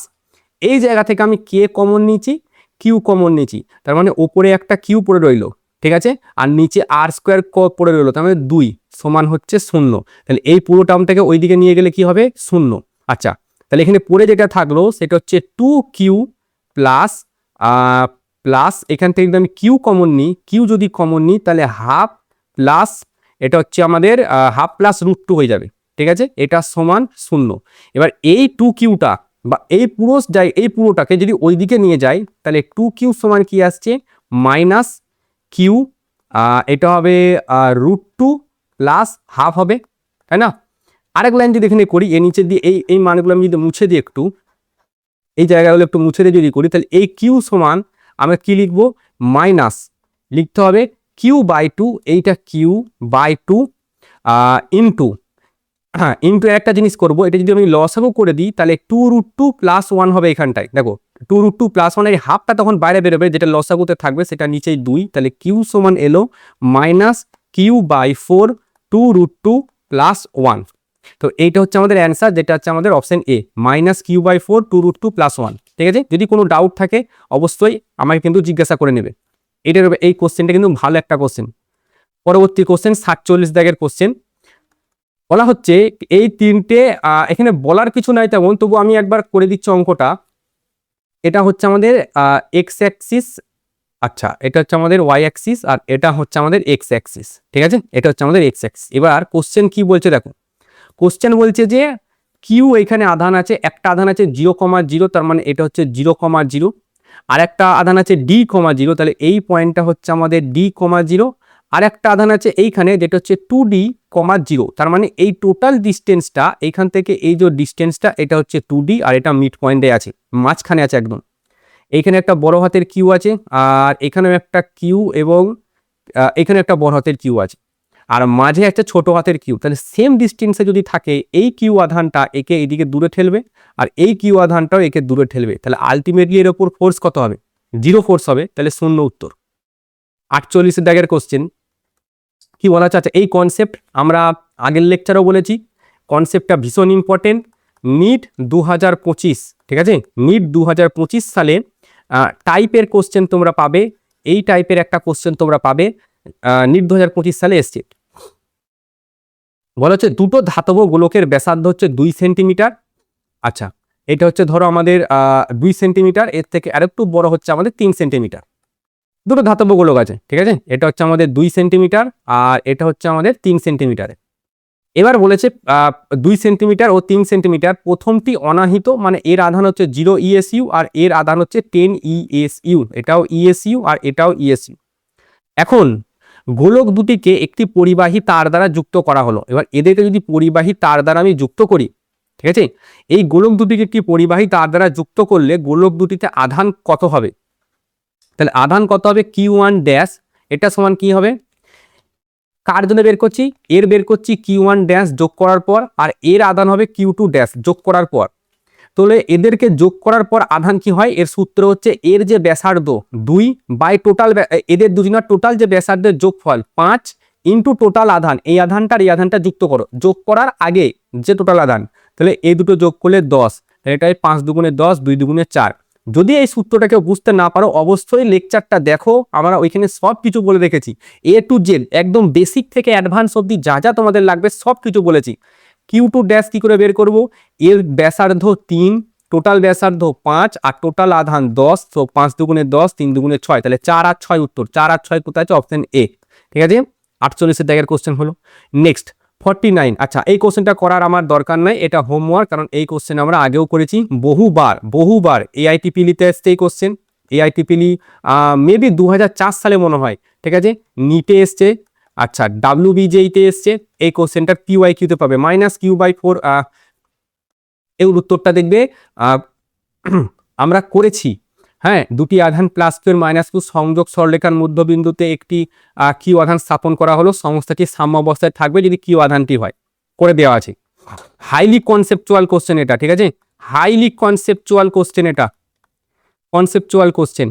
এই জায়গা থেকে আমি কে কমন নিয়েছি কিউ কমন নিয়েছি, তার মানে ওপরে একটা কিউ পড়ে রইলো, ঠিক আছে, আর নিচে আর স্কোয়ার পড়ে রইলো, তার মানে 2 সমান হচ্ছে 0, তাহলে এই পুরো টার্মটাকে ওইদিকে নিয়ে গেলে কি হবে 0। আচ্ছা তাহলে এখানে পড়ে যেটা থাকলো সেটা হচ্ছে 2q প্লাস এখান থেকে যদি আমি কিউ কমন নিই, কিউ যদি কমন নিই তাহলে হাফ প্লাস এটা হচ্ছে আমাদের হাফ প্লাস √2 হয়ে যাবে, ঠিক আছে, এটা সমান 0। এবার এই 2qটা বা এই পুরোটাকে যদি ওইদিকে নিয়ে যাই তাহলে 2q সমান কি আসছে -q, এটা হবে √2 প্লাস হাফ হবে, তাই না। আরেক লাইন যদি এখানে করি, এর নিচে দিয়ে এই মানগুলো আমি যদি মুছে দিই, একটু এই জায়গাগুলো একটু মুছে দিয়ে যদি করি তাহলে এই কিউ সমান আমরা কি লিখবো মাইনাস লিখতে হবে q/2, এইটা q/2 ইন্টু ইন্টু একটা জিনিস করবো, এটা যদি আমি লসাগু করে দিই তাহলে 2√2 + 1 হবে এখানটায়, দেখো 2√2 + 1 এর হাফটা তখন বাইরে বেরোবে, যেটা লসাগুতে থাকবে সেটা নিচেই 2, তাহলে q সমান এলো -q/4 2√2 + 1। তো এইটা হচ্ছে আমাদের অ্যান্সার, যেটা হচ্ছে আমাদের অপশন এ -q/4 2√2 + 1। ঠিক আছে, যদি কোনো ডাউট থাকে অবশ্যই আমাকে কিন্তু জিজ্ঞাসা করে নেবে। এটার এই কোশ্চেনটা কিন্তু ভালো একটা কোশ্চেন। পরবর্তী কোশ্চেন 47 দাগের কোশ্চেন। বলা হচ্ছে এই তিনটে, এখানে বলার কিছু নাই তেমন, তবু আমি একবার করে দিচ্ছি অঙ্কটা। এটা হচ্ছে আমাদের এক্স অ্যাক্সিস, আচ্ছা এটা হচ্ছে আমাদের ওয়াই অ্যাক্সিস, আর এটা হচ্ছে আমাদের এক্স অ্যাক্সিস, ঠিক আছে, এটা হচ্ছে আমাদের এক্স অ্যাক্সিস। এবার কোশ্চেন কি বলছে দেখো, কোশ্চেন বলছে যে কিউ এখানে আধান আছে, একটা আধান আছে 0,0, তার মানে এটা হচ্ছে 0,0, আর একটা আধান আছে d,0, তাহলে এই পয়েন্টটা হচ্ছে আমাদের d,0, আর একটা আধান আছে এইখানে যেটা হচ্ছে 2d,0, তার মানে এই টোটাল ডিস্টেন্সটা এইখান থেকে এই যে ডিস্টেন্সটা এটা হচ্ছে 2d, আর এটা মিড পয়েন্টে আছে, মাঝখানে আছে একদম। এইখানে একটা বড় হাতের কিউ আছে, আর এখানেও একটা কিউ, এবং এখানে একটা বড় হাতের কিউ আছে, আর মাঝে একটা ছোট হাতের কিউ। তাহলে সেম ডিস্টেন্সে যদি থাকে এই কিউ আধানটা একে এদিকে দূরে ঠেলবে, আর এই কিউ আধানটাও একে দূরে ঠেলবে, তাহলে আলটিমেটলি এর ওপর ফোর্স কত হবে? 0 ফোর্স হবে, তাহলে শূন্য উত্তর। 48 দাগের কোশ্চেন কি বলা হচ্ছে, আচ্ছা এই কনসেপ্ট আমরা আগের লেকচারও বলেছি, কনসেপ্টটা ভীষণ ইম্পর্টেন্ট। নিট 2025, ঠিক আছে, নিট 2025 সালে টাইপের কোশ্চেন তোমরা পাবে, এই টাইপের একটা কোশ্চেন তোমরা পাবে, নিট 2025 সালে এসছে। বলা হচ্ছে দুটো ধাতব গোলকের ব্যাসার্ধ হচ্ছে 2 সেন্টিমিটার। আচ্ছা এটা হচ্ছে ধরো আমাদের 2 সেন্টিমিটার, এর থেকে আরেকটু বড় হচ্ছে আমাদের 3 সেন্টিমিটার। দুটো ধাতব গোলক আছে, ঠিক আছে, এটা হচ্ছে আমাদের 2 সেন্টিমিটার, আর এটা হচ্ছে আমাদের 3 সেন্টিমিটারে। এবার বলেছে 2 সেন্টিমিটার ও 3 সেন্টিমিটার, প্রথমটি অনাহিত, মানে এর আধান হচ্ছে 0 ESU, আর এর আধান হচ্ছে 10 ESU, এটাও ESU আর এটাও ESU। এখন গোলক দুটিকে একটি পরিবাহী তার দ্বারা যুক্ত করা হলো। এবার এদেরকে যদি পরিবাহী তার দ্বারা আমি যুক্ত করি, ঠিক আছে, এই গোলক দুটিকে একটি পরিবাহী তার দ্বারা যুক্ত করলে গোলক দুটিতে আধান কত হবে? তাহলে আধান কত হবে? Q1 ড্যাশ, এটা সমান কি হবে? কার জন্য বের করছি? এর বের করছি Q1 ড্যাশ যোগ করার পর, আর এর আধান হবে Q2 ড্যাশ যোগ করার পর। তাহলে এদেরকে যোগ করার পর আধান কি হয়? এর সূত্র হচ্ছে এর যে ব্যাসার্ধ 2 বাই টোটাল, এদের দুজনের টোটাল যে ব্যাসার্ধের যোগফল 5 ইন্টু টোটাল আধান, এই আধানটার এই আধানটা যুক্ত করো, যোগ করার আগে যে টোটাল আধান, তাহলে এই দুটো যোগ করলে 10, এটাই 5 দুগুণে 10, 2 দুগুণে 4। যদি এই সূত্রটাকে বুঝতে না পারো অবশ্যই লেকচারটা দেখো, আমরা ওইখানে সব কিছু বলে রেখেছি, A to Z একদম বেসিক থেকে অ্যাডভান্স অবধি যা যা তোমাদের লাগবে সব কিছু বলেছি। Q2 ড্যাশ কি করে বের করব? এর ব্যাসার্ধ 3, টোটাল ব্যাসার্ধ 5, আর টোটাল আধান 10, তো 5 দুগুণে 10, 3 দুগুণে 6, তাহলে 4 আর 6 উত্তর। 4 আর 6 কোথায় আছে? অপশন এ, ঠিক আছে। 48 দাগের কোশ্চেন হলো। নেক্সট 49, আচ্ছা এই কোশ্চেনটা করার আমার দরকার নাই, এটা হোমওয়ার্ক, কারণ এই কোশ্চেন আমরা আগেও করেছি বহুবার AITPLI-তে এসছে এই কোশ্চেন। AITPLI মেবি 2004 সালে মনে হয়, ঠিক আছে, নিটে এসছে, আচ্ছা WBJE-তে এসছে। এই কোশ্চেনটা PYQ-তে পাবে -Q/4। এর উত্তরটা দেখবে আমরা করেছি, হ্যাঁ, দুটি আধান +Q এর -Q সংযোগ সরলরেখার মধ্যবিন্দুতে একটি Q আধান স্থাপন করা হলো, সংস্থাটি সাম্য অবস্থায় থাকবে যদি Q আধানটি হয়, করে দেওয়া আছে। হাইলি কনসেপচুয়াল কোশ্চেন এটা, ঠিক আছে, হাইলি কনসেপচুয়াল কোশ্চেন, এটা কনসেপচুয়াল কোশ্চেন।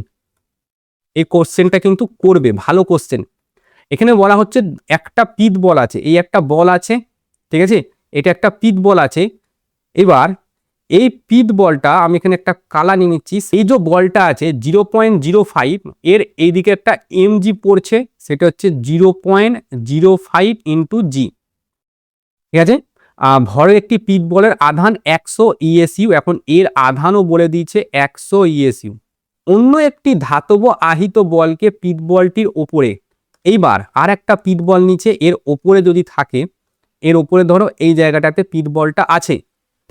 এই কোশ্চেনটা কিন্তু করবে, ভালো কোশ্চেন। এখানে বলা হচ্ছে একটা পিত বল আছে, এই একটা বল আছে, ঠিক আছে, এটা একটা পিত বল আছে। এবার এই পিত বলটা আমি এখানে একটা কালা নিয়ে নিচ্ছি, এই যে বলটা আছে 0.05, এর এইদিকে একটা mg পড়ছে, সেটা হচ্ছে 0.05 ইন্টু জি, ঠিক আছে। ভরের একটি পিত বলের আধান 100 ESU, এখন এর আধানও বলে দিয়েছে 100 ESU। অন্য একটি ধাতব আহিত বলকে পিত বলটির ওপরে, এইবার আর একটা পিত বল নিচে, এর ওপরে যদি থাকে, এর ওপরে ধরো এই জায়গাটাতে পিত বলটা আছে,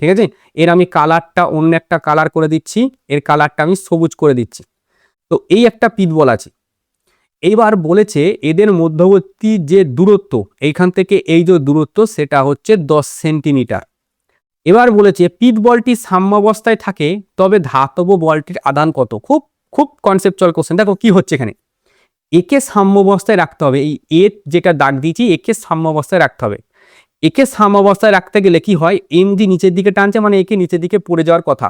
ঠিক আছে, এর আমি কালারটা অন্য একটা কালার করে দিচ্ছি, এর কালারটা আমি সবুজ করে দিচ্ছি। তো এই একটা পিত বল আছে, এইবার বলেছে এদের মধ্যবর্তী যে দূরত্ব, এইখান থেকে এই যে দূরত্ব সেটা হচ্ছে 10 সেন্টিমিটার। এবার বলেছে পিত বলটি সাম্যাবস্থায় থাকে, তবে ধাতব বলটির আধান কত? খুব খুব কনসেপচুয়াল কোশ্চেন। দেখো কি হচ্ছে এখানে, একে সাম্যাবস্থায় রাখতে হবে, এই এ যেটা দাগ দিয়েছি একে সাম্যাবস্থায় রাখতে হবে। একে সাম্যাবস্থায় রাখতে গেলে কি হয়, mg নিচের দিকে টানছে, মানে একে নিচের দিকে পড়ে যাওয়ার কথা,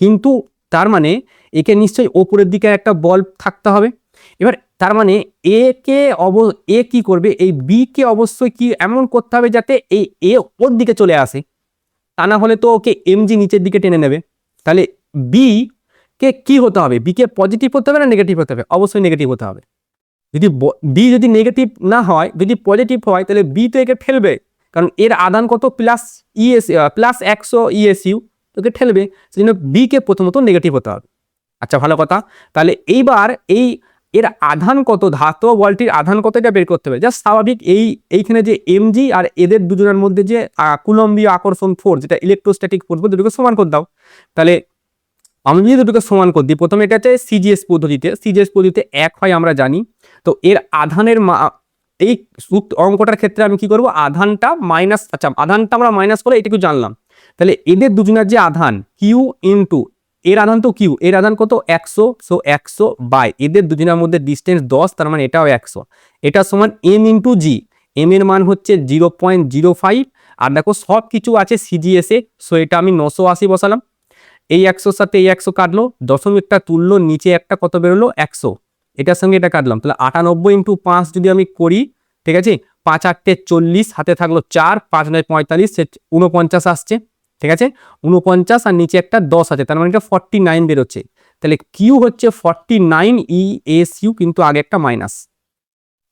কিন্তু তার মানে একে নিশ্চয়ই ওপরের দিকে একটা বল থাকতে হবে। এবার তার মানে এ কি করবে, এই বি কে অবশ্যই কি এমন করতে হবে যাতে এই এ ওর দিকে চলে আসে, তা না হলে তো ওকে mg নিচের দিকে টেনে নেবে। তাহলে বি কে কি হতে হবে, বি কে পজিটিভ হতে হবে না নেগেটিভ হতে হবে? অবশ্যই নেগেটিভ হতে হবে। যদি বি যদি নেগেটিভ না হয়, যদি পজিটিভ হয়, তাহলে বি তো একে ঠেলবে, কারণ এর আধান কত প্লাস ইএস প্লাস 100 ইএসইউ, তোকে ঠেলবে। সেজন্য বি কে প্রথমত নেগেটিভ হতে হবে। আচ্ছা, ভালো কথা। তাহলে এইবার এর আধান কত, ধাতব বলটির আধান কত, এটা বের করতে হবে। জাস্ট স্বাভাবিক এইখানে যে এমজি আর এদের দুজনের মধ্যে যে কুলম্বীয় আকর্ষণ ফোর্স, যেটা ইলেকট্রোস্ট্যাটিক ফোর্স, দুটোকে সমান করে দাও। তাহলে আমি যদি দুটোকে সমান করে দিই, প্রথমে এটা হচ্ছে সিজিএস পদ্ধতিতে 1 হয় আমরা জানি। তো এর আধানের এই অঙ্কটার ক্ষেত্রে আমি কি করব, আধানটা মাইনাস, আচ্ছা আধানটা আমরা মাইনাস করে এটুকু জানলাম। তাহলে এদের দুজনের যে আধান কিউ ইন্টু এর আধান, তো কিউ এর আধান কত 100, সো 100 বাই এদের দুজনের মধ্যে ডিস্টেন্স 10, তার মানে এটাও 100। এটা সমান এম ইন্টু জি, এম এর মান হচ্ছে 0.05। আর দেখো সব কিছু আছে সিজিএসে, সো এটা আমি 980 বসালাম। এই 100-র সাথে এই 100 কাটলো, দশমিকটা তুললো, নিচে একটা কত বেরোলো 100, এটার সঙ্গে এটা কাটলাম। তাহলে 98 ইন্টু 5 যদি আমি করি, ঠিক আছে, 5 8 40, হাতে থাকলো 4, 5 9 45, 49 আসছে, ঠিক আছে, 49, আর নিচে একটা 10 আছে, তার মানে এটা 49 বেরোচ্ছে। তাহলে কিউ হচ্ছে 49 ইএসইউ, কিন্তু আগে একটা মাইনাস।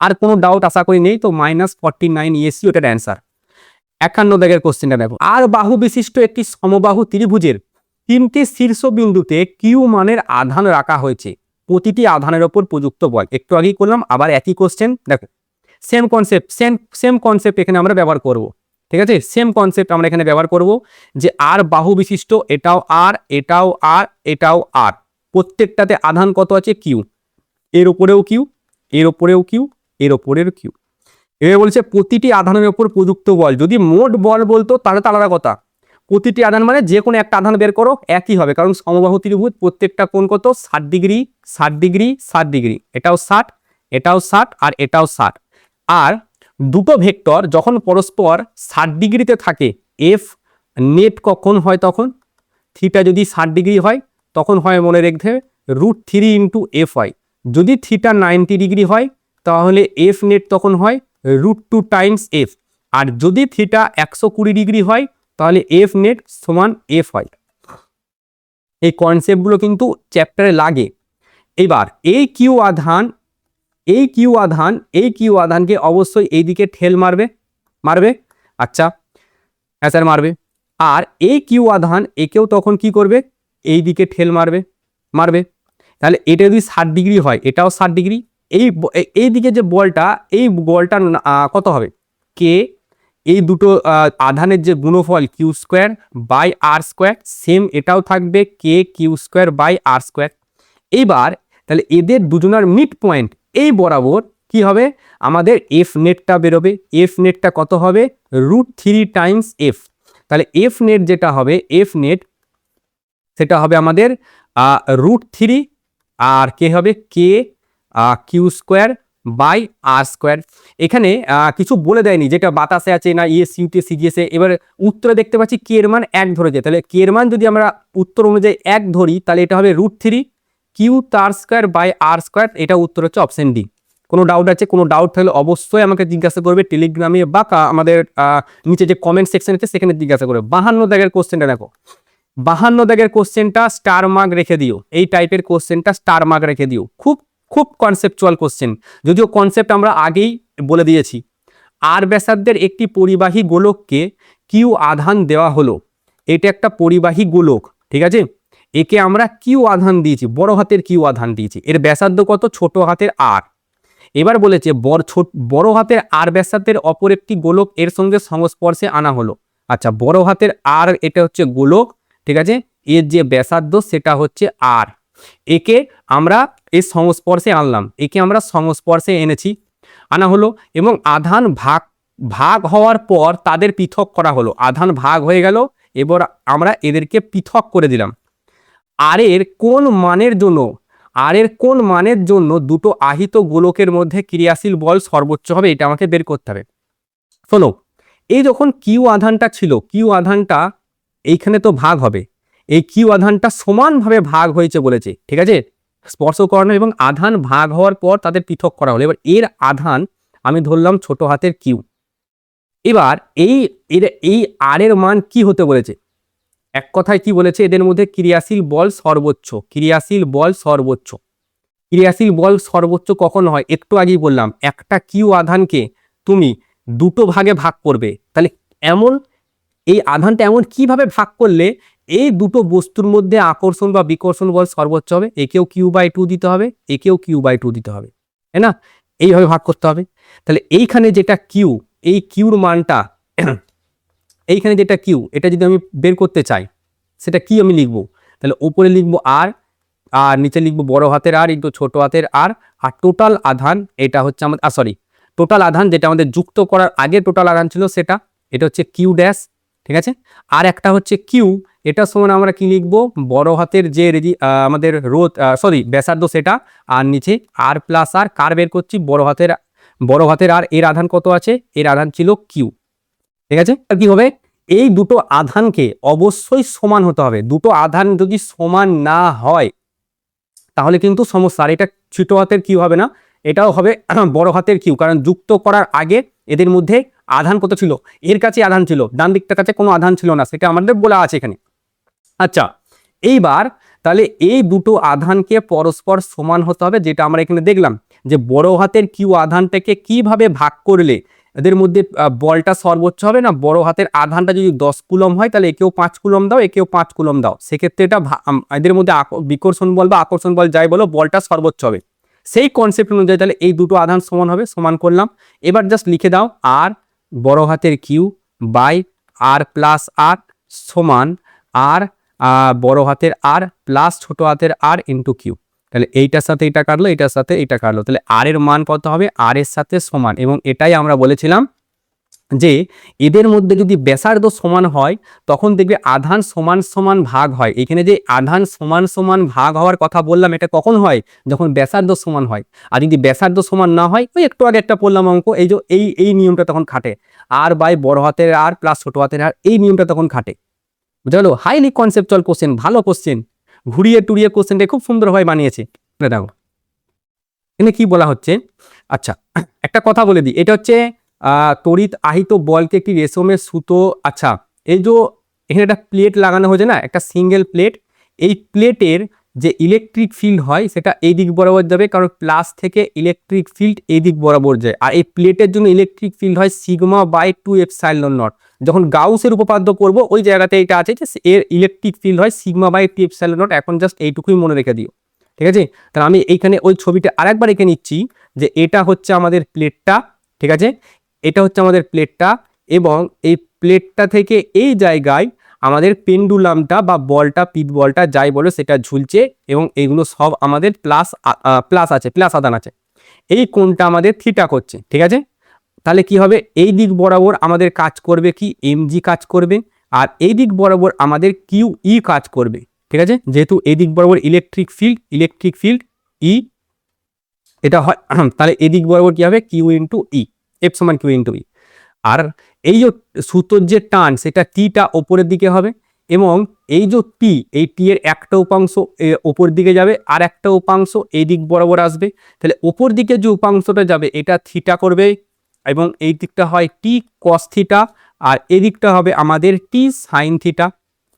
আর কোনো ডাউট আশা করি নেই, তো -49 ইএসইউ এটার অ্যান্সার। 51 দাগের কোশ্চেনটা দেখো, আর বাহু বিশিষ্ট একটি সমবাহু ত্রিভুজের 3টি শীর্ষবিন্দুতে কিউ মানের আধান রাখা হয়েছে, প্রতিটি আধানের ওপর প্রযুক্ত বল। একটু আগেই করলাম, আবার একই কোশ্চেন দেখো, সেম কনসেপ্ট এখানে আমরা ব্যবহার করব। ঠিক আছে, সেম কনসেপ্ট আমরা এখানে ব্যবহার করব, যে আর বাহু বিশিষ্ট, এটাও আর, এটাও আর, এটাও আর, প্রত্যেকটাতে আধান কত আছে কিউ, এর উপরেও কিউ, এর উপরেও কিউ, এর উপরের কিউ। এবার বলছে প্রতিটি আধানের উপর প্রযুক্ত বল। যদি মোট বল বলতো তাহলে তো আলাদা কথা, প্রতিটি আধান মানে যে কোনো একটা আধান বের করো, একই হবে, কারণ সমবাহু ত্রিভুজ, প্রত্যেকটা কোণ কত 60 ডিগ্রি 60 ডিগ্রি 60 ডিগ্রি, এটাও 60, এটাও 60, আর এটাও 60। আর দুটো ভেক্টর যখন পরস্পর 60 ডিগ্রিতে থাকে, এফ নেট কখন হয়, তখন থিটা যদি 60 ডিগ্রি হয়, তখন হয় মনে রাখতে হবে √3 ইন্টু এফ হয়। যদি থিটা 90 ডিগ্রি হয়, তাহলে এফ নেট তখন হয় √2 টাইমস এফ। আর যদি থিটা 120 ডিগ্রি হয়, তাহলে এফ নেট সমান এফ হয়। এই কনসেপ্টগুলো কিন্তু চ্যাপ্টারে লাগে। এবার এই কিউ আধানকে অবশ্যই এইদিকে ঠেল মারবে। আচ্ছা, হ্যাঁ স্যার মারবে। আর এই কিউ আধান একেও তখন কি করবে, এইদিকে ঠেল মারবে। তাহলে এটা যদি 60 ডিগ্রি হয়, এটাও 60 ডিগ্রি। এইদিকে যে বলটা, এই বলটা কত হবে, কে, এই দুটো আধানের যে গুণফল q square by R square, same এটাও থাকবে k Q square by R square. এইবার তাহলে এদের দুজনের মিড পয়েন্ট এই বরাবর কি হবে, আমাদের এফ নেটটা বেরোবে। এফ নেটটা কত হবে, √3 টাইমস এফ। তাহলে এফ নেট যেটা হবে, এফ নেট সেটা হবে আমাদের √3, আর কে হবে k Q square by R square. এখানে কিছু বলে দেয়নি, যেটা বাতাসে আছে না ইএসইউতে সিজিএসে। এবার উত্তরে দেখতে পাচ্ছি কে এর মান 1 ধরেছে, তাহলে কে এর মান যদি আমরা উত্তর অনুযায়ী 1 ধরি, তাহলে এটা হবে √3 কিউ তার স্কোয়ার বাই আর স্কোয়ার। এটা উত্তর হচ্ছে অপশন ডি। কোনো ডাউট আছে? কোনো ডাউট থাকলে অবশ্যই আমাকে জিজ্ঞাসা করবে টেলিগ্রামে, বা আমাদের নিচে যে কমেন্ট সেকশন আছে সেখানে জিজ্ঞাসা করবে। 52 দাগের কোশ্চেনটা দেখো, 52 দাগের কোশ্চেনটা স্টার মার্ক রেখে দিও, এই টাইপের কোশ্চেনটা স্টার মার্ক রেখে দিও। খুব কনসেপচুয়াল কোশ্চেন, যদিও কনসেপ্ট আমরা আগেই বলে দিয়েছি। আর ব্যাসার্ধের একটি পরিবাহী গোলককে কিউ আধান দেওয়া হলো, এটা একটা পরিবাহী গোলক, ঠিক আছে, একে আমরা কিউ আধান দিয়েছি, বড় হাতের কিউ আধান দিয়েছি। এর ব্যাসার্ধ কত, ছোট হাতের আর। এবার বলেছে বড় হাতের আর ব্যাসার্ধের অপর একটি গোলক এর সঙ্গে সংস্পর্শে আনা হলো। আচ্ছা, বড় হাতের আর এটা হচ্ছে গোলক, ঠিক আছে, এর যে ব্যাসার্ধ সেটা হচ্ছে আর, একে আমরা এই সংস্পর্শে আনলাম, একে আমরা সংস্পর্শে আনা হলো, এবং আধান ভাগ হওয়ার পর তাদের পৃথক করা হলো। আধান ভাগ হয়ে গেল, এবার আমরা এদেরকে পৃথক করে দিলাম। আর এর কোন মানের জন্য দুটো আহিত গোলকের মধ্যে ক্রিয়াশীল বল সর্বোচ্চ হবে, এটা আমাকে বের করতে হবে। শোনো, এই যখন কিউ আধানটা ছিল, কিউ আধানটা এইখানে তো ভাগ হবে, এই কিউ আধানটা সমানভাবে ভাগ হয়েছে বলেছে, ঠিক আছে, স্পর্শ করানো এবং আধান ভাগ হওয়ার পর তাদের পৃথক করা হলো। এবার এর আধান আমি ধরলাম ছোট হাতের কিউ। এবার এই আর এর মান কি হতে বলেছে, এক কথায় কি বলেছে, এদের মধ্যে ক্রিয়াশীল বল সর্বোচ্চ, ক্রিয়াশীল বল সর্বোচ্চ। ক্রিয়াশীল বল সর্বোচ্চ কখন হয়, একটু আগেই বললাম, একটা কিউ আধানকে তুমি দুটো ভাগে ভাগ করবে, তাহলে এমন এই আধানটা এমন কিভাবে ভাগ করলে এই দুটো বস্তুর মধ্যে আকর্ষণ বা বিকর্ষণ বল সর্বোচ্চ হবে, একেও Q/2 দিতে হবে, একেও Q/2 দিতে হবে, তাই না? এইভাবে ভাগ করতে হবে। তাহলে এইখানে যেটা কিউ, এই কিউর মানটা এইখানে যেটা কিউ, এটা যদি আমি বের করতে চাই, সেটা কি আমি লিখবো, তাহলে উপরে লিখবো আর, আর নিচে লিখবো বড় হাতের আর ইন্টু ছোট হাতের আর, আর টোটাল আধান এটা হচ্ছে আমাদের সরি টোটাল আধান যেটা আমাদের যুক্ত করার আগে টোটাল আধান ছিল সেটা, এটা হচ্ছে কিউ ড্যাশ, ঠিক আছে? আর একটা হচ্ছে কিউ, এটা সমান আমরা কি লিখবো, বড় হাতের যে আমাদের রোধ ব্যাসার্ধ সেটা, আর নিচে আর প্লাস আর, কার বের করছি, বড় হাতের আর, এর আধান কত আছে, এর আধান ছিল কিউ, ঠিক আছে? আর কি হবে, এই দুটো আধানকে অবশ্যই সমান হতে হবে, দুটো আধান যদি সমান না হয় তাহলে কিন্তু সমস্যা। আর এটা ছোট হাতের কিউ হবে না, এটাও হবে বড় হাতের কিউ, কারণ যুক্ত করার আগে এদের মধ্যে আধান কত ছিল, এর কাছে আধান ছিল, ডান দিকটার কাছে কোনো আধান ছিল না, সেটা আমাদের বলা আছে এখানে। আচ্ছা, এইবার তাহলে এই দুটো আধানকে পরস্পর সমান হতে হবে, যেটা আমরা এখানে দেখলাম যে বড় হাতের কিউ আধানটাকে কিভাবে ভাগ করলে এদের মধ্যে বলটা সর্বোচ্চ হবে না, বড় হাতের আধানটা যদি 10 কুলম হয় তাহলে একেও 5 কুলম দাও, একেও 5 কুলম দাও, সেক্ষেত্রে এটা এদের মধ্যে বিকর্ষণ বল বা আকর্ষণ বল যাই বলো, বলটা সর্বোচ্চ হবে। সেই কনসেপ্ট অনুযায়ী তাহলে এই দুটো আধান সমান হবে, সমান করলাম। এবার জাস্ট লিখে দাও আর বড় হাতের কিউ বাই আর প্লাস আর সমান আর বড় হাতের আর প্লাস ছোট হাতের আর ইন্টু কিউ। তাহলে এইটার সাথে এটা কাটলো, এটার সাথে এটা কাটলো, তাহলে আর এর মান কত হবে, আর এর সাথে সমান। এবং এটাই আমরা বলেছিলাম যে এদের মধ্যে যদি ব্যাসার্ধ সমান হয় তখন দেখবে আধান সমান সমান ভাগ হয়। এখানে যে আধান সমান সমান ভাগ হওয়ার কথা বললাম, এটা কখন হয়, যখন ব্যাসার্ধ সমান হয়। আর যদি ব্যাসার্ধ সমান না হয়, ওই একটু আগে একটা পড়লাম অঙ্ক, এই যে এই নিয়মটা তখন খাটে, আর বাই বড় হাতের আর প্লাস ছোট হাতের আর, এই নিয়মটা তখন খাটে। বুঝা গেল? হাইলি কনসেপচুয়াল কোশ্চেন, ভালো কোশ্চেন, ঘুরিয়ে টুরিয়ে কোশ্চেনটা খুব সুন্দরভাবে বানিয়েছে। দেখো এখানে কি বলা হচ্ছে। আচ্ছা, একটা কথা বলে দিই, এটা হচ্ছে তড়িৎ আহিত বলকে একটি রেশমের সুতো, আচ্ছা এই যে এখানে একটা প্লেট লাগানো হয়েছে না, একটা সিঙ্গেল প্লেট, এই প্লেটের যে ইলেকট্রিক ফিল্ড হয় সেটা এই দিক বরাবর যাবে, কারণ প্লাস থেকে ইলেকট্রিক ফিল্ড এই দিক বরাবর যায়। আর এই প্লেটের জন্য ইলেকট্রিক ফিল্ড হয় σ/2 এপসাইলন নট। যখন গাউসের উপপাদ্য করব ওই জায়গাতে এটা আছে যে এর ইলেকট্রিক ফিল্ড হয় σ/2 এপসাইলন নট। এখন জাস্ট এইটুকুই মনে রেখে দিও, ঠিক আছে? তাহলে আমি এইখানে ওই ছবিটা আরেকবার এঁকে নিচ্ছি যে এটা হচ্ছে আমাদের প্লেটটা, ঠিক আছে? এটা হচ্ছে আমাদের প্লেটটা, এবং এই প্লেটটা থেকে এই জায়গায় আমাদের পেন্ডুলামটা বা বলটা, পিট বলটা যাই বলো সেটা ঝুলছে, এবং এগুলো সব আমাদের প্লাস আছে, প্লাস আধান আছে। এই কোণটা আমাদের থিটা করছে, ঠিক আছে? তাহলে কি হবে, এই দিক বরাবর আমাদের কাজ করবে কি, mg কাজ করবে, আর এই দিক বরাবর আমাদের QE কাজ করবে, ঠিক আছে? যেহেতু এই দিক বরাবর ইলেকট্রিক ফিল্ড E এটা হয়, তাহলে এই দিক বরাবর কি হবে, Q ইন্টু E, F সমান Q ইন্টু E। আর এই যে সুতোর যে টান সেটা টিটা ওপরের দিকে হবে, এবং এই যে টি, এই টি এর একটা উপাংশ ওপর দিকে যাবে, আর একটা উপাংশ এই দিক বরাবর আসবে। তাহলে ওপর দিকে যে উপাংশটা যাবে এটা থিটা করবে, এবং এই দিকটা হয় টি কস থিটা, আর এই দিকটা হবে আমাদের টি সাইন থিটা।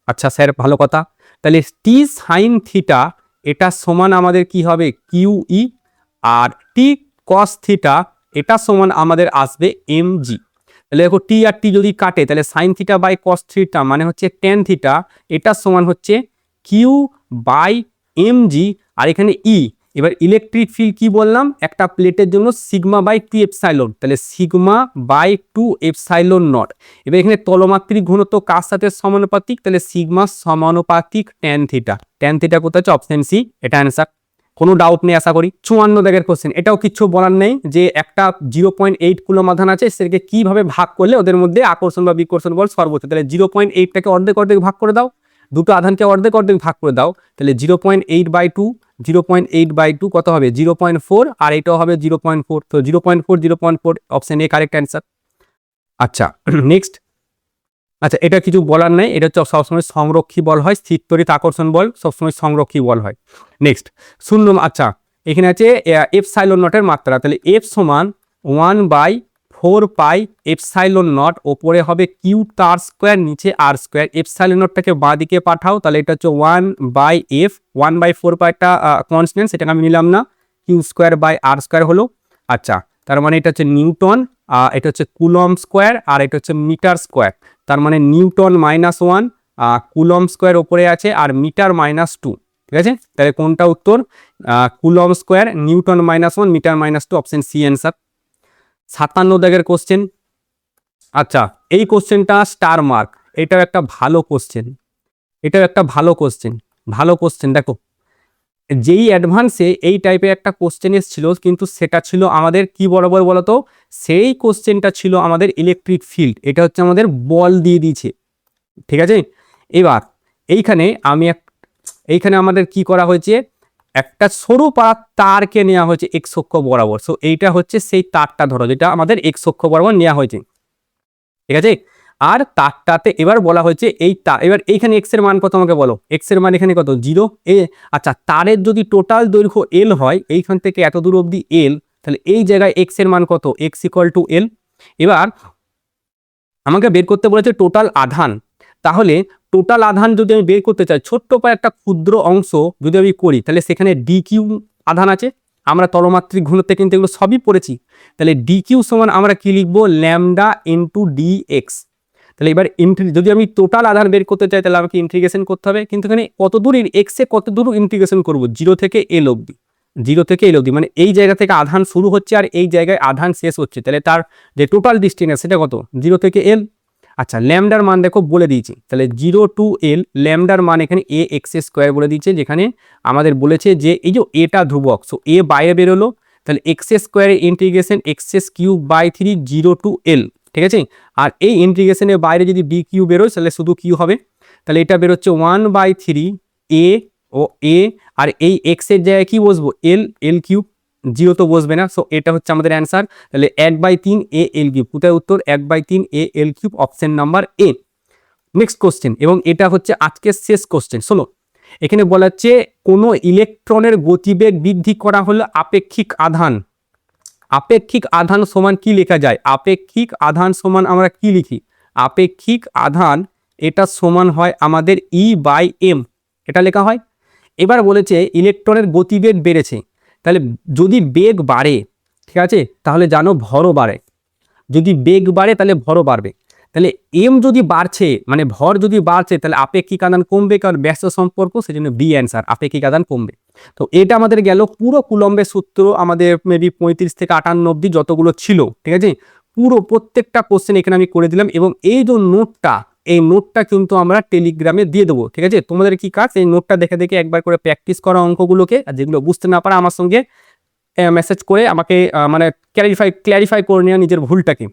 আচ্ছা স্যার, ভালো কথা। তাহলে টি সাইন থিটা এটা সমান আমাদের কি হবে, QE, আর টি কস থিটা এটা সমান আমাদের আসবে mg। তাহলে দেখো টি আর টি যদি কাটে তাহলে sine theta by cos theta মানে হচ্ছে ট্যান থিটা, এটা সমান হচ্ছে Q/mg, আর এখানে E। এবার ইলেকট্রিক ফিল্ড কি বললাম, একটা প্লেটের জন্য σ/2 এপসাইলন, তাহলে σ/2 এপসাইলন নট। এবার এখানে তলমাত্রিক ঘনত্ব কার সাথে সমানুপাতিক, তাহলে সিগমা সমানুপাতিক ট্যান থিটা। ট্যান থিটা কোথায় আছে, অপশন সি, এটা অ্যান্সার। কোনো ডাউট নেই আশা করি। 54 দাগের কোশ্চেন, এটাও কিচ্ছু বলার নেই, যে একটা 0.8 কুলম আধান আছে, সেটাকে কিভাবে ভাগ করলে ওদের মধ্যে আকর্ষণ বা বিকর্ষণ বল সর্বোচ্চ। তাহলে 0.8টাকে অর্ধেক অর্ধেক ভাগ করে দাও, দুটো আধানকে অর্ধেক অর্ধেক ভাগ করে দাও, তাহলে 0.8/2 কত হবে, 0.4, আর এটাও হবে 0.4, তো 0.4 অপশন এ কারেক্ট অ্যান্সার। আচ্ছা নেক্সট, আচ্ছা এটা কিছু বলার নেই, এটা হচ্ছে সবসময় সংরক্ষী বল হয়, স্থির তড়িৎ আকর্ষণ বল সবসময় সংরক্ষী বল হয়। নেক্সট শূন্য, আচ্ছা এখানে আছে এপসাইলন নটের মাত্রা, তাহলে এফ সমান 1/4 4 পাই এপসাইলন নট, ওপরে হবে কিউ তার স্কোয়ার, নিচে আর স্কোয়ার। এপসাইলন নটটাকে বাঁ দিকে পাঠাও, তাহলে এটা হচ্ছে 1/f, 1/4 পাইটা কনস্ট্যান্ট, সেটাকে আমি নিলাম না, Q square by R square হলো। আচ্ছা, তার মানে এটা হচ্ছে নিউটন, এটা হচ্ছে কুলম স্কোয়ার, আর এটা হচ্ছে মিটার স্কোয়ার। তার মানে নিউটন -1, কুলম স্কোয়ার ওপরে আছে, আর মিটার -2। ঠিক আছে, তাহলে কোনটা উত্তর? Coulomb square, newton -1, metre -2, option C answer. 57 দাগের কোশ্চেন। আচ্ছা, এই কোশ্চেনটা স্টার মার্ক, এটাও একটা ভালো কোশ্চেন, এটাও একটা ভালো কোশ্চেন, ভালো কোশ্চেন। দেখো, যেই অ্যাডভান্সে এই টাইপের একটা কোশ্চেন এসেছিল, কিন্তু সেটা ছিল আমাদের কি বরাবর বলতো? সেই কোশ্চেনটা ছিল আমাদের ইলেকট্রিক ফিল্ড, এটা হচ্ছে আমাদের বল দিয়ে দিয়েছে। ঠিক আছে, এবার এইখানে আমাদের কি করা হয়েছে? একটা সরু পাড়ার তারকে নেওয়া হয়েছে এক্স অক্ষ বরাবর। সো এইটা হচ্ছে সেই তারটা, ধরো যেটা আমাদের এক্স অক্ষ বরাবর নেওয়া হয়েছে। ঠিক আছে, আর তারটাতে এবার বলা হয়েছে এই তার, এবার এইখানে এক্স এর মান কত আমাকে বলো? এক্স এর মান এখানে কত? 0। আচ্ছা, তারের যদি টোটাল দৈর্ঘ্য এল হয়, এইখান থেকে এত দূর অবধি এল, তাহলে এই জায়গায় এক্স এর মান কত? এক্স ইকুয়াল টু এল। এবার আমাকে বের করতে বলেছে টোটাল আধান। তাহলে টোটাল আধান যদি আমি বের করতে চাই, ছোট্ট পায়ে একটা ক্ষুদ্র অংশ যদি আমি করি, তাহলে সেখানে ডি কিউ আধান আছে। আমরা তলমাত্রিক ঘনত্বে কিন্তু এগুলো সবই পড়েছি। তাহলে ডি কিউ সমান আমরা কি লিখবো? Lambda into D x. তাহলে এবার যদি আমি টোটাল আধান বের করতে চাই, তাহলে আমাকে ইন্টিগ্রেশন করতে হবে। কিন্তু এখানে কত দূর এক্সে কত দূর ইন্টিগ্রেশন করবো? 0 থেকে এল অবধি, 0 থেকে এল অবধি, মানে এই জায়গা থেকে আধান শুরু হচ্ছে আর এই জায়গায় আধান শেষ হচ্ছে। তাহলে তার যে টোটাল ডিস্টেন্স সেটা কত? 0 থেকে এল। আচ্ছা, ল্যামডার মান দেখো বলে দিয়েছি, তাহলে 0 টু এল, ল্যামডার মান এখানে এ এক্স স্কোয়ার বলে দিয়েছে, যেখানে আমাদের বলেছে যে এই যে এটা ধ্রুবক, সো এ বাইরে বেরোলো, তাহলে এক্স স্কোয়ারের ইন্টিগ্রেশন x³/3 0 টু এল। ঠিক আছে, আর এই ইন্টিগ্রেশনের বাইরে যদি বি কিউ বেরোয়, তাহলে শুধু কিউ হবে। তাহলে এটা বেরোচ্ছে 1/3 এ ও এ, আর এই এক্স এর জায়গায় কি বসবো? এল কিউব, 0 তো বসবে না। সো এটা হচ্ছে আমাদের অ্যান্সার। তাহলে 1/3 এ এল কিউব, কোথায় উত্তর? 1/3 a l cube, option number A. Next question, এবং এটা হচ্ছে আজকের শেষ কোশ্চেন। শোনো, এখানে বলা হচ্ছে কোনো ইলেকট্রনের গতিবেগ বৃদ্ধি করা হলো আপেক্ষিক আধান। আপেক্ষিক আধান সমান কি লেখা যায়? আপেক্ষিক আধান সমান আমরা কি লিখি? আপেক্ষিক আধান এটা সমান হয় আমাদের E/m, এটা লেখা হয়। এবার বলেছে ইলেকট্রনের গতিবেগ বেড়েছে, তাহলে যদি বেগ বাড়ে, ঠিক আছে, তাহলে জানো ভরও বাড়ে। যদি বেগ বাড়ে তাহলে ভরও বাড়বে। তাহলে এম যদি বাড়ছে, মানে ভর যদি বাড়ছে, তাহলে আপেক্ষিক আধান কমবে, কারণ ব্যস্ত সম্পর্ক, সেজন্য বি অ্যান্সার, আপেক্ষিক আধান কমবে। তো এটা আমাদের গেল পুরো কুলম্বের সূত্র, আমাদের মেবি 35 থেকে 58 অব্দি যতগুলো ছিল। ঠিক আছে, পুরো প্রত্যেকটা কোশ্চেন এখানে আমি করে দিলাম, এবং এই যে নোটটা, এই নোটটা কিন্তু আমরা টেলিগ্রামে দিয়ে দেবো। ঠিক আছে, তোমাদের কি কাজ? এই নোটটা দেখে দেখে একবার করে প্র্যাকটিস করা অঙ্কগুলোকে, আর যেগুলো বুঝতে না পারা আমার সঙ্গে মেসেজ করে আমাকে মানে ক্ল্যারিফাই করে নেওয়া নিজের ভুলটাকে।